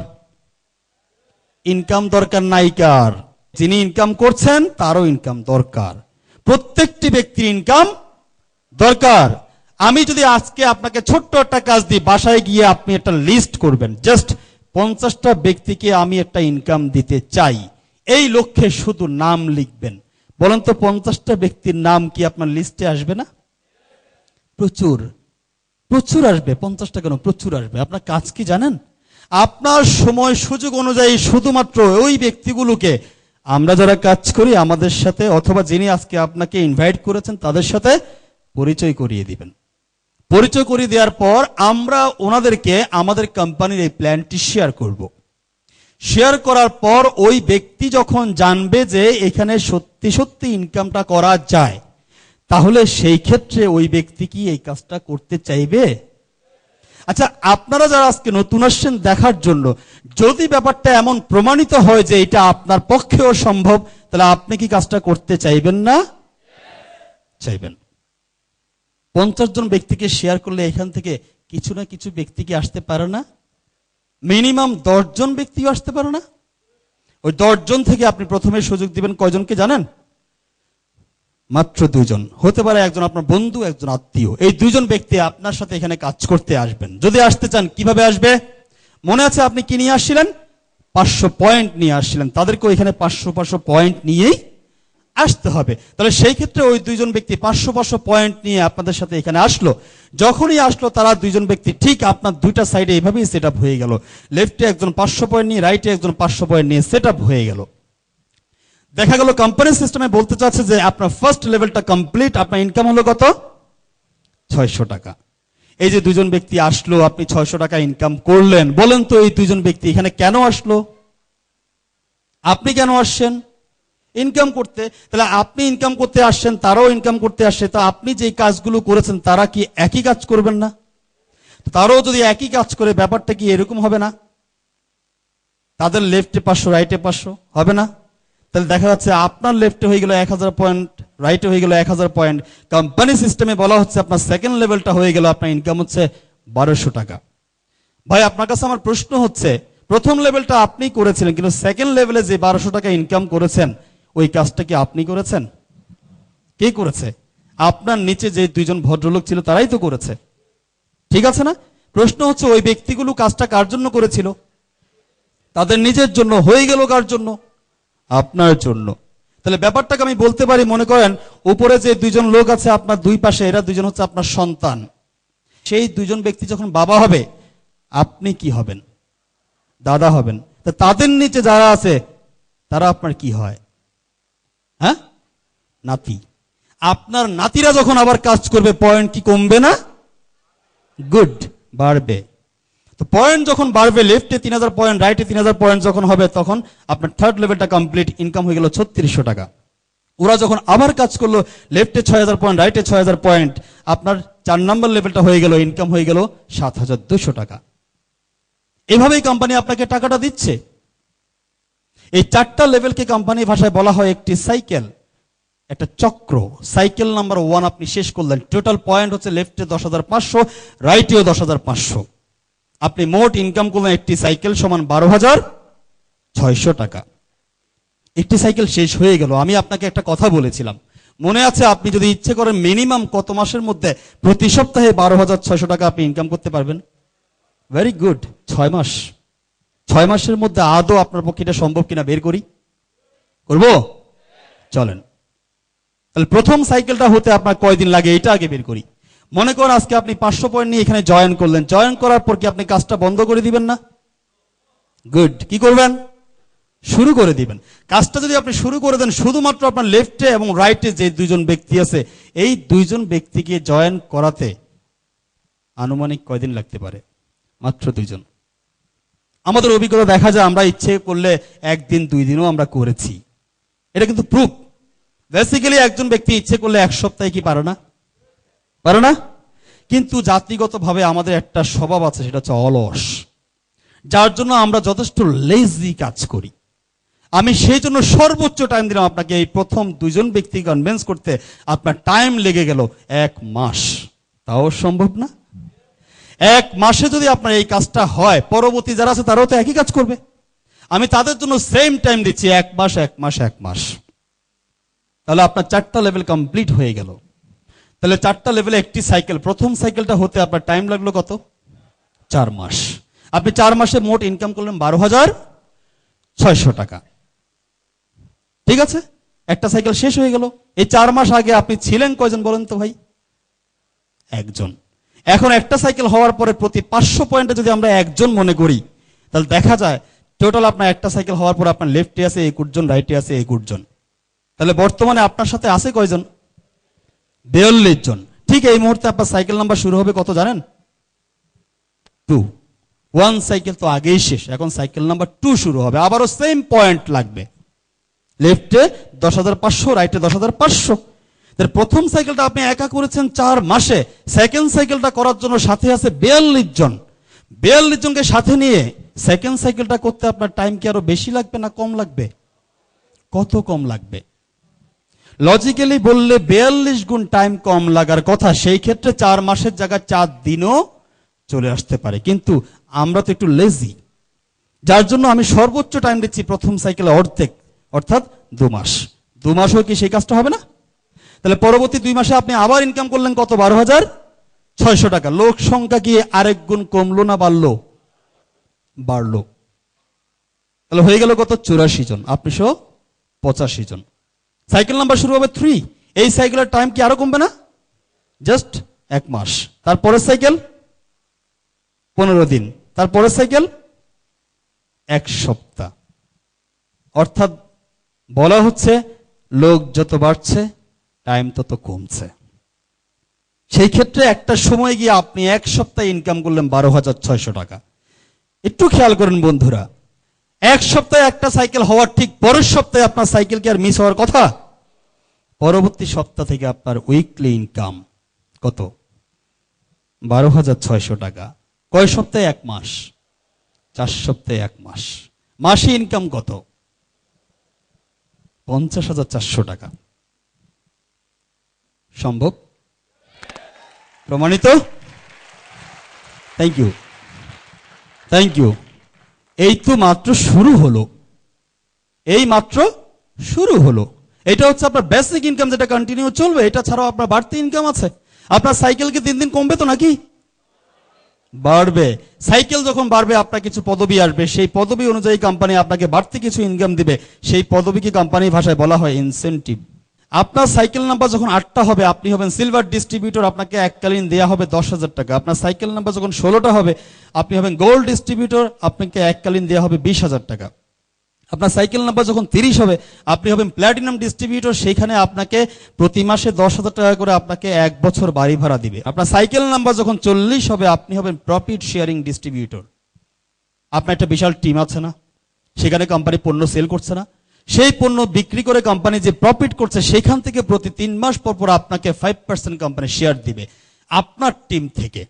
S1: ইনকাম দরকার নাইকার। যিনি ইনকাম করছেন তারও ইনকাম দরকার। প্রত্যেকটি ব্যক্তির ইনকাম দরকার। আমি যদি আজকে আপনাকে ছোট্ট একটা কাজ দিই, বাসায় গিয়ে আপনি একটা লিস্ট করবেন, জাস্ট 50টা ব্যক্তিকে আমি একটা ইনকাম দিতে চাই, এই লক্ষ্যে শুধু নাম লিখবেন। বলেন তো 50টা ব্যক্তির নাম কি আপনার লিস্টে আসবে না? প্রচুর, প্রচুর আসবে। 50টা কেন, প্রচুর আসবে। আপনার কাজ কি জানেন? আপনার সময় সুযোগ অনুযায়ী শুধুমাত্র ওই ব্যক্তিগুলোকে, আমরা যারা কাজ করি আমাদের সাথে, অথবা যিনি আজকে আপনাকে ইনভাইট করেছেন তাদের সাথে পরিচয় করিয়ে দিবেন। পরিচয় করিয়ে দেওয়ার পর আমরা ওনাদেরকে আমাদের কোম্পানির এই প্ল্যানটি শেয়ার করব। শেয়ার করার পর ওই ব্যক্তি যখন জানবে যে এখানে সত্যি সত্যি ইনকামটা করা যায়, তাহলে সেই ক্ষেত্রে ওই ব্যক্তি কি এই কাজটা করতে চাইবে? আচ্ছা, আপনারা যারা আজকে নতুন আসছেন দেখার জন্য, যদি ব্যাপারটা এমন প্রমাণিত হয় যে এটা আপনার পক্ষেও সম্ভব, তাহলে আপনি কি কাজটা করতে চাইবেন না? চাইবেন। 50 জন ব্যক্তিকে শেয়ার করলে এখান থেকে কিছু না কিছু ব্যক্তি কি আসতে পারে না? মিনিমাম 10 জন ব্যক্তিও আসতে পারে না? ওই 10 জন থেকে আপনি প্রথমে সুযোগ দিবেন কয়জনকে জানেন? মাত্র 2 জন। হতে পারে একজন আপনার বন্ধু, একজন আত্মীয়। এই 2 জন ব্যক্তি আপনার সাথে এখানে কাজ করতে আসবেন। যদি আসতে চান কিভাবে আসবে? মনে আছে আপনি কি নিয়ে আসছিলেন? 500 পয়েন্ট নিয়ে আসছিলেন। তাদেরকেও এখানে 500 পয়েন্ট নিয়েই আসতে হবে। তাহলে সেই ক্ষেত্রে ওই 2 জন ব্যক্তি 500 পয়েন্ট নিয়ে আপনাদের সাথে এখানে আসলো। যখনই আসলো তারা 2 জন ব্যক্তি ঠিক আপনার দুইটা সাইডে এইভাবেই সেট আপ হয়ে গেল। লেফটে একজন 500 পয়েন্ট নিয়ে, রাইটে একজন 500 পয়েন্ট নিয়ে সেট আপ হয়ে গেল। দেখা গেল কোম্পানি সিস্টেমে বলতে চাচ্ছে যে আপনার ফার্স্ট লেভেলটা কমপ্লিট, আপনার ইনকাম হলো কত? 600 টাকা। এই যে 2 জন ব্যক্তি আসলো, আপনি 600 টাকা ইনকাম করলেন। বলেন তো এই 2 জন ব্যক্তি এখানে কেন আসলো? আপনি কেন আসছেন? ইনকাম করতে। তাহলে আপনি ইনকাম করতে আসছেন, তারাও ইনকাম করতে আসছে। তা আপনি যে কাজগুলো করেছেন তারা কি একই কাজ করবেন না? তারাও যদি একই কাজ করে, ব্যাপারটা কি এরকম হবে না? তাদের লেফটে 500, রাইটে 500 হবে না? তাহলে দেখা যাচ্ছে আপনার লেফটে হয়ে গেল 1000 পয়েন্ট, রাইটে হয়ে গেল 1000 পয়েন্ট। কোম্পানি সিস্টেমে বলা হচ্ছে আপনার সেকেন্ড লেভেলটা হয়ে গেল, আপনার ইনকাম হচ্ছে 1200 টাকা। ভাই, আপনার কাছে আমার প্রশ্ন হচ্ছে, প্রথম লেভেলটা আপনি করেছিলেন, কিন্তু সেকেন্ড লেভেলে যে 1200 টাকা ইনকাম করেছেন, ওই কাজটা কি আপনি করেছেন? কে করেছে? আপনার নিচে যে 2 জন ভদ্রলোক ছিল তারাই তো করেছে, ঠিক আছে না? প্রশ্ন হচ্ছে ওই ব্যক্তিগুলো কাজটা কার জন্য করেছিল? তাদের নিজের জন্য। হয়ে গেল কার জন্য? আপনার জন্য। তাহলে ব্যাপারটাকে আমি বলতে পারি, মনে করেন উপরে যে দুইজন লোক আছে আপনার দুই পাশে, এরা দুইজন হচ্ছে আপনার সন্তান। সেই দুইজন ব্যক্তি যখন বাবা হবে, আপনি কি হবেন? দাদা হবেন। তা তাদের নিচে যারা আছে তারা আপনার কি হয়? হ্যাঁ, নাতি। আপনার নাতিরা যখন আবার কাজ করবে, পয়েন্ট কি কমবে না? গুড, বাড়বে। তো পয়েন্ট যখন বাড়বে, লেফটে 3000 পয়েন্ট, রাইটে 3000 পয়েন্ট যখন হবে, তখন আপনার থার্ড লেভেলটা কমপ্লিট, ইনকাম হয়ে গেল 3600 টাকা। ওরা যখন আবার কাজ করলো, লেফটে 6000 পয়েন্ট, রাইটে 6000 পয়েন্ট, আপনার 4 নম্বর লেভেলটা হয়ে গেল, ইনকাম হয়ে গেল 7200 টাকা। এভাবেই কোম্পানি আপনাকে টাকাটা দিচ্ছে। এই 4টা লেভেলকে কোম্পানি ভাষায় বলা হয় একটি সাইকেল, একটা চক্র। সাইকেল নাম্বার 1 আপনি শেষ করলেন, টোটাল পয়েন্ট হচ্ছে লেফটে 10500, রাইটেও 10500। আপনি মোট ইনকাম করলেন একটি সাইকেল সমান 12600 টাকা। একটি সাইকেল শেষ হয়ে গেল। আমি আপনাকে একটা কথা বলেছিলাম, মনে আছে? আপনি যদি ইচ্ছে করেন মিনিমাম কত মাসের মধ্যে প্রতি সপ্তাহে 12600 টাকা আপনি ইনকাম করতে পারবেন? ভেরি গুড, 6 মাস। 6 মাসের মধ্যে আদৌ আপনার পক্ষে এটা সম্ভব কিনা বের করি? করব? চলেন। তাহলে প্রথম সাইকেলটা হতে আপনার কয়দিন লাগে এটা আগে বের করি। মনে করেন আজকে আপনি 500 পয়েন্ট নিয়ে এখানে জয়েন করলেন। জয়েন করার পর কি আপনি কাজটা বন্ধ করে দিবেন না? গুড। কি করবেন? শুরু করে দিবেন। কাজটা যদি আপনি শুরু করে দেন, শুধুমাত্র আপনার লেফটে এবং রাইটে যে দুইজন ব্যক্তি আছে, এই দুইজন ব্যক্তিকে জয়েন করাতে আনুমানিক কয়দিন লাগতে পারে? মাত্র 2 জন। আমাদের অভিজ্ঞতা দেখা যায় আমরা ইচ্ছে করলে 1 দিন 2 দিনও আমরা করেছি। এটা কিন্তু প্রুফ। বেসিক্যালি একজন ব্যক্তি ইচ্ছে করলে 1 সপ্তাহে কি পারে না? পারে না? কিন্তু জাতিগতভাবে আমাদের একটা স্বভাব আছে, সেটা হচ্ছে অলস, যার জন্য আমরা যথেষ্ট লেজি কাজ করি। আমি সেই জন্য সর্বোচ্চ টাইম দিলাম আপনাকে। এই প্রথম 2 জন ব্যক্তি কনভিন্স করতে আপনার টাইম লেগে গেল 1 মাস। তাও সম্ভব না? 1 মাসে যদি আপনার এই কাজটা হয়, পরবর্তী যারা আছে তারাও তো একই কাজ করবে। আমি তাদের জন্য সেম টাইম দিচ্ছি, 1 মাস 1 মাস 1 মাস। তাহলে আপনার 4টা লেভেল কমপ্লিট হয়ে গেল। তাহলে 4টা লেভেলে একটি সাইকেল, প্রথম সাইকেলটা হতে আপনার টাইম লাগলো কত? 4 মাস। আপনি 4 মাসে মোট ইনকাম করলেন 12600 টাকা। ঠিক আছে, একটা সাইকেল শেষ হয়ে গেল। এই 4 মাস আগে আপনি ছিলেন কয়জন বলেন তো ভাই? 1 জন। এখন একটা সাইকেল হওয়ার পরে প্রতি 500 পয়েন্টে যদি আমরা 1 জন মনে করি, তাহলে দেখা যায় টোটাল আপনার একটা সাইকেল হওয়ার পরে আপনার লেফটে আছে 21 জন, রাইটে আছে 21 জন। তাহলে বর্তমানে আপনার সাথে আছে কয়জন? 42 জন। ঠিক এই মুহূর্তে আপনার সাইকেল নাম্বার শুরু হবে কত জানেন? 2। 1 সাইকেল তো আগেই শেষ, এখন সাইকেল নাম্বার 2 শুরু হবে। আবারও সেম পয়েন্ট লাগবে, লেফটে 10500, রাইটে 10500। তার প্রথম সাইকেলটা আপনি একা করেছেন 4 মাসে। সেকেন্ড সাইকেলটা করার জন্য সাথে আছে 42 জন। 42 জনকে সাথে নিয়ে সেকেন্ড সাইকেলটা করতে আপনার টাইম কি আরো বেশি লাগবে না কম লাগবে? কত কম লাগবে? লজিক্যালি বললে 42 গুণ টাইম কম লাগার কথা। সেই ক্ষেত্রে 4 মাসের জায়গায় 4 দিনও চলে আসতে পারে। কিন্তু আমরা তো একটু লেজি, যার জন্য আমি সর্বোচ্চ টাইম দিচ্ছি প্রথম সাইকেলে অর্ধেক, অর্থাৎ 2 মাস। 2 মাসও কি সেই কাজটা হবে না? তাহলে পরবর্তী 2 মাসে আপনি আবার ইনকাম করলেন কত? 12600 টাকা। লোক সংখ্যা কি আরেক গুণ কমলো না বাড়লো? বাড়লো। তাহলে হয়ে গেল কত? 84 জন, আপনি সহ 85 জন। সাইকেল নাম্বার শুরু হবে 3। এই সাইকেলের টাইম কি আরো কমবে না? জাস্ট 1 মাস। তারপরের সাইকেল 15 দিন, তারপরের সাইকেল 1 সপ্তাহ। অর্থাৎ বলা হচ্ছে লোক যত বাড়ছে টাইম তত কমছে। সেই ক্ষেত্রে একটা সময় গিয়ে আপনি 1 সপ্তাহে ইনকাম করলেন 12600 টাকা। একটু খেয়াল করেন বন্ধুরা, 1 সপ্তাহে একটা সাইকেল হওয়ার ঠিক পরের সপ্তাহে আপনার সাইকেল কি আর মিস হওয়ার কথা? পরবর্তী সপ্তাহ থেকে আপনার উইকলি ইনকাম কত? 12600 টাকা। কয় সপ্তাহে? 1 মাস। 4 সপ্তাহে 1 মাস। মাসে ইনকাম কত? 50400 টাকা। সম্ভব? প্রমাণিত? Thank you, thank you. এই তো মাত্র শুরু হলো, এই মাত্র শুরু হলো। এটা হচ্ছে আপনার বেসিক ইনকাম, যেটা কন্টিনিউ চলবে। এটা ছাড়াও আপনার বাড়তি ইনকাম আছে। আপনার সাইকেল কি দিন দিন কমবে তো নাকি? বাড়বে। সাইকেল যখন বাড়বে আপনার কিছু পদবি আসবে, সেই পদবি অনুযায়ী কোম্পানি আপনাকে বাড়তি কিছু ইনকাম দিবে, সেই পদবিকে কোম্পানির ভাষায় বলা হয় ইনসেনটিভ। আপনার সাইকেল নাম্বার যখন 8টা হবে আপনি হবেন সিলভার ডিস্ট্রিবিউটর, আপনাকে এককালীন দেয়া হবে 10,000 টাকা। আপনার সাইকেল নাম্বার যখন 16টা হবে আপনি হবেন গোল্ড ডিস্ট্রিবিউটর, আপনাকে এককালীন দেয়া হবে 20,000 টাকা। আপনার সাইকেল নাম্বার যখন 30 হবে আপনি হবেন প্ল্যাটিনাম ডিস্ট্রিবিউটর, সেইখানে আপনাকে প্রতি মাসে 10,000 টাকা করে আপনাকে 1 বছর বাড়ি ভাড়া দিবে। আপনার সাইকেল নাম্বার যখন 40 হবে আপনি হবেন প্রফিট শেয়ারিং ডিস্ট্রিবিউটর। আপনার একটা বিশাল টিম আছে না, সেখানে কোম্পানি পণ্য সেল করছে না, সেই পণ্য বিক্রি করে কোম্পানি যে প্রফিট করছে সেখান থেকে প্রতি 3 মাস পর পর আপনাকে 5% কোম্পানি শেয়ার দিবে আপনার টিম থেকে।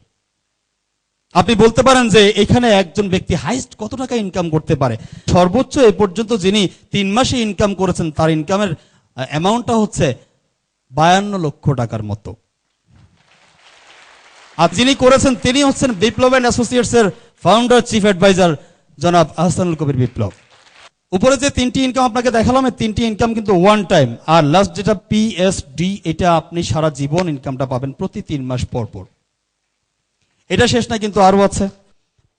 S1: আপনি বলতে পারেন যে এখানে একজন ব্যক্তি হাইস্ট কত টাকা ইনকাম করতে পারে? সর্বোচ্চ এ পর্যন্ত যিনি 3 মাসে ইনকাম করেছেন তার ইনকামের অ্যামাউন্টটা হচ্ছে 52 লক্ষ টাকার মতো। আর যিনি করেছেন তিনি হচ্ছেন বিপ্লব এন্ড অ্যাসোসিয়েটস এর ফাউন্ডার চিফ অ্যাডভাইজার জনাব আহসানুল কবির বিপ্লব। উপরে যে 3টি ইনকাম আপনাকে দেখালাম, এই 3টি ইনকাম কিন্তু ওয়ান টাইম, আর লাস্ট যেটা পিএসডি এটা আপনি সারা জীবন ইনকামটা পাবেন প্রতি 3 মাস পর পর। এটা শেষ না, কিন্তু আরো আছে।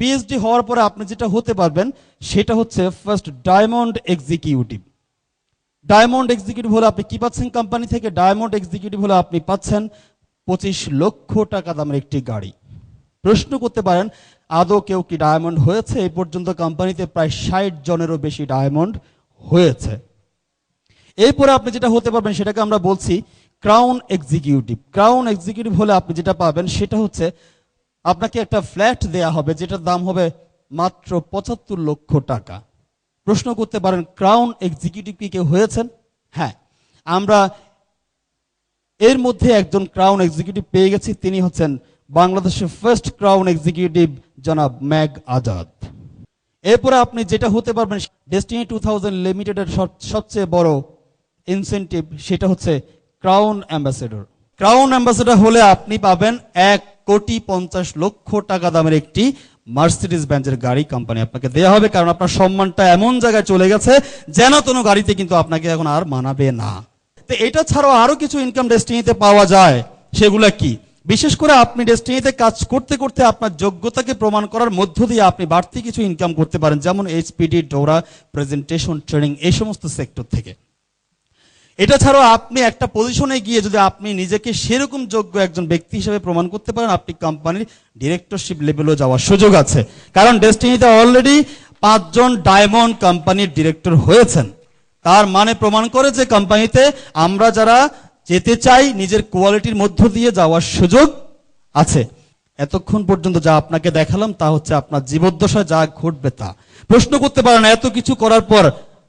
S1: পিএইচডি হওয়ার পরে আপনি যেটা হতে পারবেন সেটা হচ্ছে first diamond executive. Diamond executive হলে আপনি কি পাচ্ছেন কোম্পানি থেকে? ডায়মন্ড এক্সিকিউটিভ হলে আপনি পাচ্ছেন 25 লক্ষ টাকা দামের একটি গাড়ি। প্রশ্ন করতে পারেন আদৌ কেউ কি ডায়মন্ড হয়েছে? এই পর্যন্ত কোম্পানিতে প্রায় 60 জনেরও বেশি ডায়মন্ড হয়েছে। এরপরে আপনি যেটা হতে পারবেন সেটাকে আমরা বলছি ক্রাউন এক্সিকিউটিভ। ক্রাউন এক্সিকিউটিভ হলে আপনি যেটা পাবেন সেটা হচ্ছে আপনাকে একটা ফ্ল্যাট দেয়া হবে যেটার দাম হবে মাত্র 75 লক্ষ টাকা। প্রশ্ন করতে পারেন ক্রাউন এক্সিকিউটিভ কি কেউ হয়েছেন? হ্যাঁ, আমরা এর মধ্যে একজন ক্রাউন এক্সিকিউটিভ পেয়ে গেছি, তিনি হচ্ছেন বাংলাদেশের ফার্স্ট ক্রাউন এক্সিকিউটিভ জনাব ম্যাগ আজাদ। এরপরে আপনি যেটা হতে পারবেন ডেস্টিনি 2000 লিমিটেডের সবচেয়ে বড় ইনসেনটিভ সেটা হচ্ছে ক্রাউন অ্যাম্বাসেডর। ক্রাউন অ্যাম্বাসেডর হলে আপনি পাবেন 1,50,00,000 টাকা দামের একটি মার্সিডিজ বেঞ্জের গাড়ি কোম্পানি আপনাকে দেয়া হবে, কারণ আপনার সম্মানটা এমন জায়গায় চলে গেছে যেন কোনো গাড়িতে কিন্তু আপনাকে এখন আর মানাবে না। তো এটা ছাড়াও আরো কিছু ইনকাম ডেস্টিনিতে পাওয়া যায়, সেগুলা কি? বিশেষ করে আপনি ডেস্টিনিতে কাজ করতে করতে আপনার যোগ্যতাকে প্রমাণ করার মধ্য দিয়ে আপনি বাড়তি কিছু ইনকাম করতে পারেন, যেমন এইচপিডি, ডোরা, প্রেজেন্টেশন, ট্রেনিং, এই সমস্ত সেক্টর থেকে। এটা ছাড়াও আপনি একটা পজিশনে গিয়ে যদি আপনি নিজেকে সেরকম যোগ্য একজন ব্যক্তি হিসেবে প্রমাণ করতে পারেন, আপনি কোম্পানির ডিরেক্টরশিপ লেভেলেও যাওয়ার সুযোগ আছে। কারণ ডেস্টিনিতে অলরেডি 5 জন ডায়মন্ড কোম্পানির ডিরেক্টর হয়েছেন। তার মানে প্রমাণ করে যে কোম্পানিতে আমরা যারা যেতে চাই নিজের কোয়ালিটির মধ্য দিয়ে যাওয়ার সুযোগ আছে। এতক্ষণ পর্যন্ত যা আপনাকে দেখালাম তা হচ্ছে আপনার জীবদ্দশায় যা ঘটবে তা। প্রশ্ন করতে পারেন এত কিছু করার পর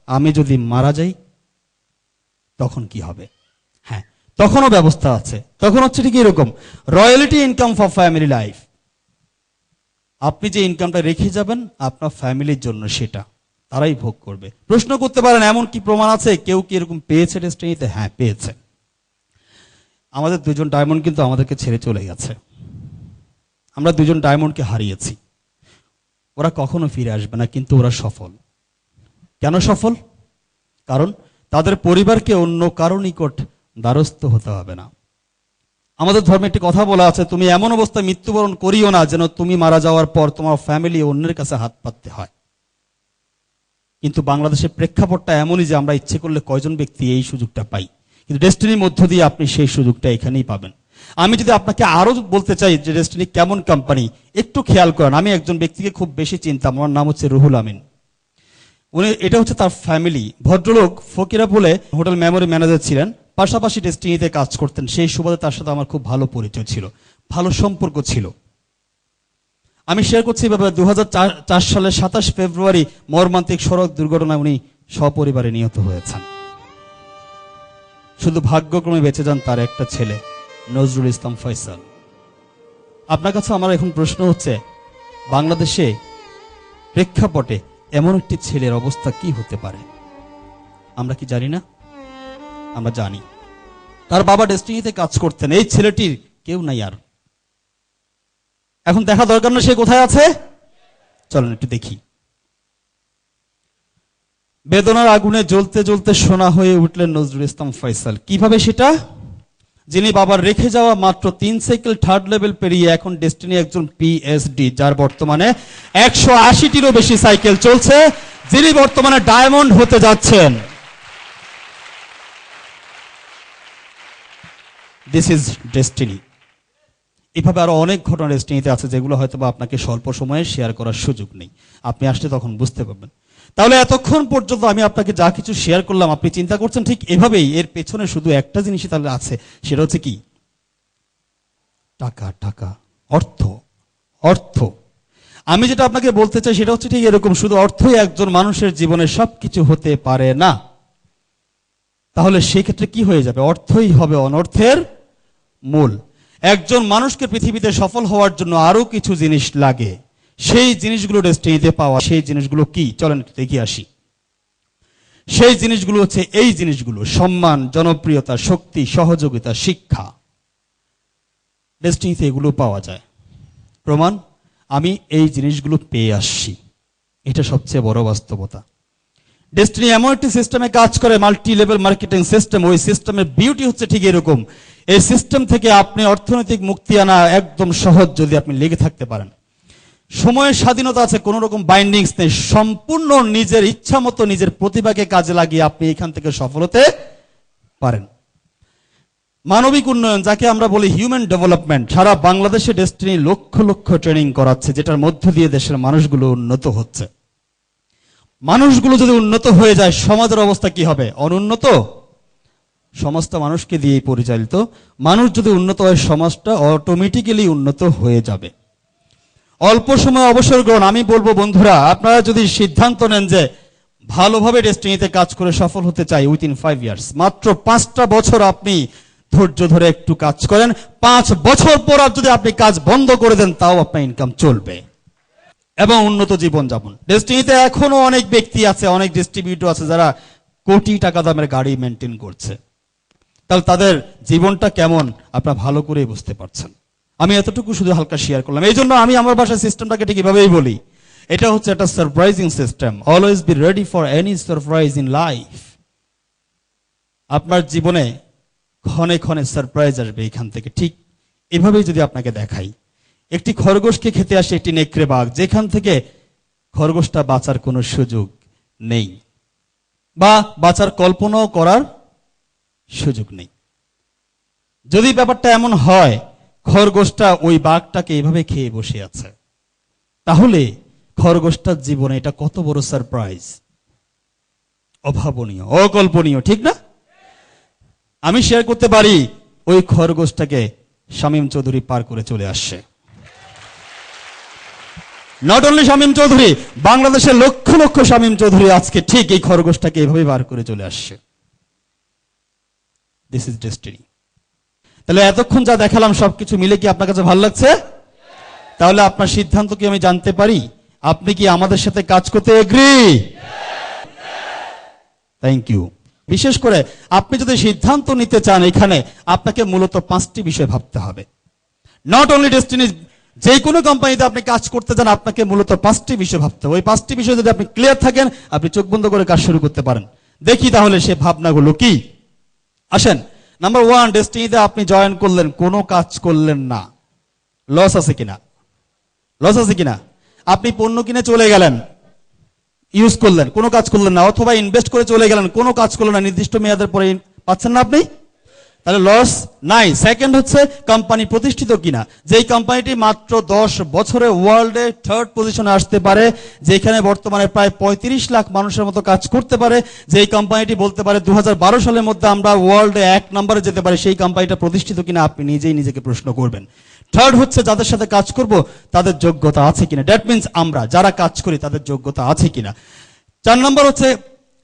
S1: আমি যদি মারা যাই তখন কি হবে? হ্যাঁ, তখনও ব্যবস্থা আছে। তখন হচ্ছে ঠিক এরকম, royalty income for family life. আপনি যে ইনকামটা রেখে যাবেন আপনার ফ্যামিলির জন্য, সেটা তারাই ভোগ করবে। প্রশ্ন করতে পারেন এমন কি প্রমাণ আছে কেউ কি এরকম পেয়েছে ডেস্টিনিতে? হ্যাঁ, পেয়েছে। আমাদের 2 জন ডায়মন্ড কিন্তু আমাদেরকে ছেড়ে চলে গেছে। আমরা 2 জন ডায়মন্ডকে হারিয়েছি। ওরা কখনো ফিরে আসবে না, কিন্তু ওরা সফল। কেন সফল? কারণ তাদের পরিবারকে অন্য কারো নিকট দ্বারস্থ হতে হবে না। আমাদের ধর্মে একটি কথা বলা আছে, তুমি এমন অবস্থায় মৃত্যুবরণ করিও না যেন তুমি মারা যাওয়ার পর তোমার ফ্যামিলি অন্যের কাছে হাত পাততে হয়। কিন্তু বাংলাদেশের প্রেক্ষাপটটা এমনই যে আমরা ইচ্ছে করলে কয়জন ব্যক্তি এই সুযোগটা পাই, কিন্তু ডেস্টিনির মধ্য দিয়ে আপনি সেই সুযোগটা এখানেই পাবেন। আমি যদি আপনাকে আরো বলতে চাই যে ডেস্টিনি কেমন কোম্পানি, একটু খেয়াল করেন। আমি একজন ব্যক্তিকে খুব বেশি চিনতাম, আমার নাম হচ্ছে রুহুল আমিন। এটা হচ্ছে তার ফ্যামিলি। ভদ্রলোক ফকিরা বলে হোটেল মেমোরি ম্যানেজার ছিলেন, পাশাপাশি ডেস্টিনিতে কাজ করতেন। সেই সুবাদে তার সাথে আমার খুব ভালো পরিচয় ছিল, ভালো সম্পর্ক ছিল। আমি শেয়ার করছি ব্যাপারে 2004 সালের 27 ফেব্রুয়ারি মর্মান্তিক সড়ক দুর্ঘটনায় উনি সপরিবারে নিহত হয়েছেন। শুধু ভাগ্যক্রমে বেঁচে যান তার একটা ছেলে নজরুল ইসলাম ফয়সাল। আপনার কাছে আমার এখন প্রশ্ন হচ্ছে, বাংলাদেশে প্রেক্ষাপটে এমন একটি ছেলের অবস্থা কি হতে পারে? আমরা কি জানি না? আমরা জানি। তার বাবা ডেস্টিনিতে কাজ করতেন, এই ছেলেটির কেউ নাই আর। এখন দেখা দরকার না সে কোথায় আছে, চলেন একটু দেখি। বেদনার আগুনে জ্বলতে জ্বলতে সোনা হয়ে উঠলেন নজরুল ইসলাম ফয়সাল। কিভাবে সেটা? যিনি বাবার রেখে যাওয়া মাত্র 3 সাইকেল থার্ড লেভেল পেরিয়ে এখন ডেস্টিনি একজন পিএইচডি, যার বর্তমানে 180টিরও বেশি সাইকেল চলছে, যিনি বর্তমানে ডায়মন্ড হতে যাচ্ছেন। This is destiny. এভাবে আরো অনেক ঘটনা ডেস্টিনিতে আছে যেগুলো হয়তো বা আপনাকে স্বল্প সময়ে শেয়ার করার সুযোগ নেই, আপনি আসলে তখন বুঝতে পারবেন। তাহলে এতক্ষণ পর্যন্ত আমি আপনাকে যা কিছু শেয়ার করলাম, আপনি চিন্তা করছেন ঠিক এভাবেই, এর পেছনে শুধু একটা জিনিসই তাহলে আছে, সেটা হচ্ছে কি? টাকা, টাকা, অর্থ, অর্থ। আমি যেটা আপনাকে বলতে চাই সেটা হচ্ছে ঠিক এরকম, শুধু অর্থই একজন মানুষের জীবনে সবকিছু হতে পারে না। তাহলে সেক্ষেত্রে কি হয়ে যাবে? অর্থই হবে অনর্থের মূল। একজন মানুষকে পৃথিবীতে সফল হওয়ার জন্য আরো কিছু জিনিস লাগে, সেই জিনিসগুলো ডেস্টিনিতে পাওয়া। সেই জিনিসগুলো কি? চলেন দেখে আসি। সেই জিনিসগুলো হচ্ছে এই জিনিসগুলো: সম্মান, জনপ্রিয়তা, শক্তি, সহযোগিতা, শিক্ষা। ডেস্টিনিতে এগুলো পাওয়া যায়। প্রমাণ, আমি এই জিনিসগুলো পেয়ে আসছি, এটা সবচেয়ে বড় বাস্তবতা। ডেস্টিনি এমন একটি সিস্টেমে কাজ করে, মাল্টি লেভেল মার্কেটিং সিস্টেম। ওই সিস্টেমের বিউটি হচ্ছে ঠিক এরকম। এই সিস্টেম থেকে আপনি অর্থনৈতিক মুক্তি আনা একদম সহজ, যদি আপনি লেগে থাকতে পারেন। সময়ের স্বাধীনতা আছে, কোন রকম বাইন্ডিংস নেই। সম্পূর্ণ নিজের ইচ্ছা মতো নিজের প্রতিভাকে কাজে লাগিয়ে আপনি এখান থেকে সফল হতে পারেন। মানবিক উন্নয়ন, যাকে আমরা বলি হিউম্যান ডেভেলপমেন্ট, সারা বাংলাদেশে ডেস্টিনি লক্ষ লক্ষ ট্রেনিং করাচ্ছে, যেটার মধ্য দিয়ে দেশের মানুষগুলো উন্নত হচ্ছে। মানুষগুলো যদি উন্নত হয়ে যায়, সমাজের অবস্থা কি হবে? অনুন্নত। সমাজটা মানুষকে দিয়েই পরিচালিত। মানুষ যদি উন্নত হয়, সমাজটা অটোমেটিক্যালি উন্নত হয়ে যাবে। অল্প সময় অবসর গ্রহণ। আমি বলবো বন্ধুরা, আপনারা যদি সিদ্ধান্ত নেন যে ভালোভাবে ডেস্টিনিতে কাজ করে সফল হতে চাই, উইথিন 5 ইয়ার্স, মাত্র 5টা বছর আপনি ধৈর্য ধরে একটু কাজ করেন, 5 বছর পর আর যদি আপনি কাজ বন্ধ করে দেন, তাও আপনার ইনকাম চলবে এবং উন্নত জীবন যাপন। ডেস্টিনিতে এখনো অনেক ব্যক্তি আছে, অনেক ডিস্ট্রিবিউটর আছে যারা কোটি টাকা দামের গাড়ি মেনটেন করছে। তাহলে তাদের জীবনটা কেমন আপনারা ভালো করে বুঝতে পারছেন। আমি এতটুকু শুধু হালকা শেয়ার করলাম। এই জন্য আমি আমার ভাষায় সিস্টেমটাকে ঠিক এভাবেই বলি, এটা হচ্ছে একটা surprising system. Always be ready for any surprise in life. আপনার জীবনে ক্ষণে ক্ষণে সারপ্রাইজ আসবে এখান থেকে। ঠিক এভাবেই যদি আপনাকে দেখাই, একটি খরগোশকে খেতে আসে একটি নেকড়ে বাঘ, যেখান থেকে খরগোশটা বাঁচার কোনো সুযোগ নেই বা বাঁচার কল্পনাও করার সুযোগ নেই। যদি ব্যাপারটা এমন হয়, খরগোশটা ওই বাঘটাকে এভাবে খেয়ে বসে আছে, তাহলে খরগোশটার জীবনে এটা কত বড় সারপ্রাইজ! অভাবনীয়, অকল্পনীয়, ঠিক না? আমি শেয়ার করতে পারি, ওই খরগোশটাকে শামীম চৌধুরী পার করে চলে আসছে। নট অনলি শামীম চৌধুরী, বাংলাদেশের লক্ষ লক্ষ শামীম চৌধুরী আজকে ঠিক এই খরগোশটাকে এভাবে পার করে চলে আসছে। This is destiny. তাহলে এতক্ষণ যা দেখালাম সবকিছু মিলে কি আপনার কাছে ভালো লাগছে? তাহলে আপনার সিদ্ধান্ত কি আমি জানতে পারি? আপনি কি আমাদের সাথে কাজ করতে এগ্রি? Thank you. বিশেষ করে আপনি যদি সিদ্ধান্ত নিতে চান, এখানে আপনাকে মূলত 5টি বিষয় ভাবতে হবে। নট অনলি ডেস্টিনি, যে কোনো কোম্পানিতে আপনি কাজ করতে চান, আপনাকে মূলত 5টি বিষয় ভাবতে হবে। ওই 5টি বিষয় যদি আপনি ক্লিয়ার থাকেন, আপনি চোখ বন্ধ করে কাজ শুরু করতে পারেন। দেখি তাহলে সে ভাবনাগুলো কি। আসেন, নাম্বার 1, ডেস্টিনিতে আপনি জয়েন করলেন, কোনো কাজ করলেন না, লস আছে কিনা? লস আছে কিনা? আপনি পণ্য কিনে চলে গেলেন, ইউজ করলেন, কোনো কাজ করলেন না, অথবা ইনভেস্ট করে চলে গেলেন, কোনো কাজ করলেন না, নির্দিষ্ট মেয়াদের পরে পাচ্ছেন না আপনি, তাহলে লস নাই। সেকেন্ড হচ্ছে কোম্পানি প্রতিষ্ঠিত কিনা। যেই কোম্পানিটি মাত্র 10 বছরে ওয়ার্ল্ডে 3rd পজিশনে আসতে পারে, যেখানে বর্তমানে প্রায় 35 লাখ মানুষের মতো কাজ করতে পারে, যেই কোম্পানিটি বলতে পারে 2012 সালের মধ্যে আমরা ওয়ার্ল্ডে 1 নম্বরে যেতে পারি, সেই কোম্পানিটা প্রতিষ্ঠিত কিনা আপনি নিজেই নিজেকে প্রশ্ন করবেন। থার্ড হচ্ছে যাদের সাথে কাজ করব তাদের যোগ্যতা আছে কিনা। দ্যাট মিন্স আমরা যারা কাজ করি তাদের যোগ্যতা আছে কিনা। 4 নম্বর হচ্ছে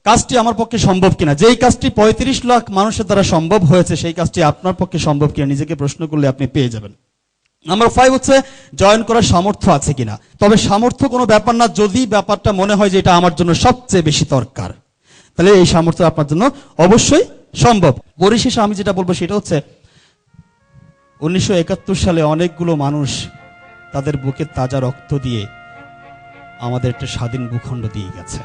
S1: কাজটি আমার পক্ষে সম্ভব কিনা। যেই কাজটি 35 লাখ মানুষের দ্বারা সম্ভব হয়েছে, সেই কাজটি আপনার পক্ষে সম্ভব কিনা নিজেকে প্রশ্ন করলে আপনি পেয়ে যাবেন। নাম্বার 5 হচ্ছে জয়েন করার সামর্থ্য আছে কিনা। তবে সামর্থ্য কোনো ব্যাপার না, যদি ব্যাপারটা মনে হয় যে এটা আমার জন্য সবচেয়ে বেশি দরকার, তাহলে এই সামর্থ্য আপনার জন্য অবশ্যই সম্ভব। পরিশেষে আমি যেটা বলবো সেটা হচ্ছে 1971 সালে অনেকগুলো মানুষ তাদের বুকে তাজা রক্ত দিয়ে আমাদের একটা স্বাধীন ভূখণ্ড দিয়ে গেছে।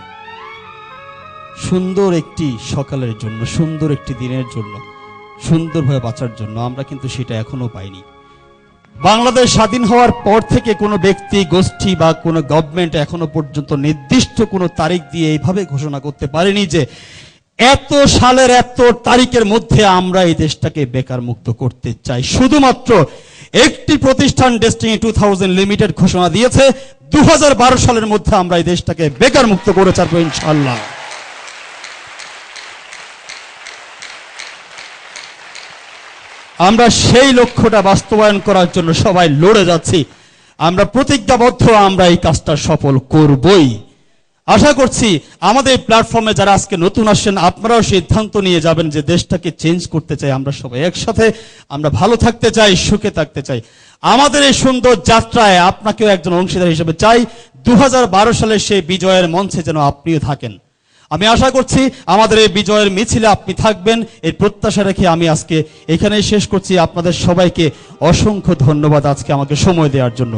S1: সুন্দর একটি সকালের জন্য, সুন্দর একটি দিনের জন্য, সুন্দরভাবে বাঁচার জন্য, আমরা কিন্তু সেটা এখনো পাইনি। বাংলাদেশ স্বাধীন হওয়ার পর থেকে কোনো ব্যক্তি, গোষ্ঠী বা কোনো গভর্নমেন্ট এখনো পর্যন্ত নির্দিষ্ট কোনো তারিখ দিয়ে এইভাবে ঘোষণা করতে পারেনি যে এত সালের এত তারিখের মধ্যে আমরা এই দেশটাকে বেকার মুক্ত করতে চাই। শুধুমাত্র একটি প্রতিষ্ঠান ডেস্টিনি 2000 লিমিটেড ঘোষণা দিয়েছে 2012 সালের মধ্যে আমরা এই দেশটাকে বেকার মুক্ত করে ছাড়বো ইনশাআল্লাহ। আমরা সেই লক্ষ্যটা বাস্তবায়ন করার জন্য সবাই লড়ে যাচ্ছি। আমরা প্রতিজ্ঞাবদ্ধ, আমরা এই কাজটা সফল করবই। আশা করছি আমাদের প্ল্যাটফর্মে যারা আজকে নতুন আসছেন, আপনারাও সিদ্ধান্ত নিয়ে যাবেন যে দেশটাকে চেঞ্জ করতে চাই আমরা সবাই একসাথে, আমরা ভালো থাকতে চাই, সুখে থাকতে চাই। আমাদের এই সুন্দর যাত্রায় আপনাকেও একজন অংশীদার হিসেবে চাই। 2012 সালের সেই বিজয়ের মঞ্চে যেন আপনিও থাকেন। আমি আশা করছি আমাদের এই বিজয়ের মিছিলে আপনি থাকবেন, এই প্রত্যাশা রেখে আমি আজকে এখানেই শেষ করছি। আপনাদের সবাইকে অসংখ্য ধন্যবাদ আজকে আমাকে সময় দেওয়ার জন্য।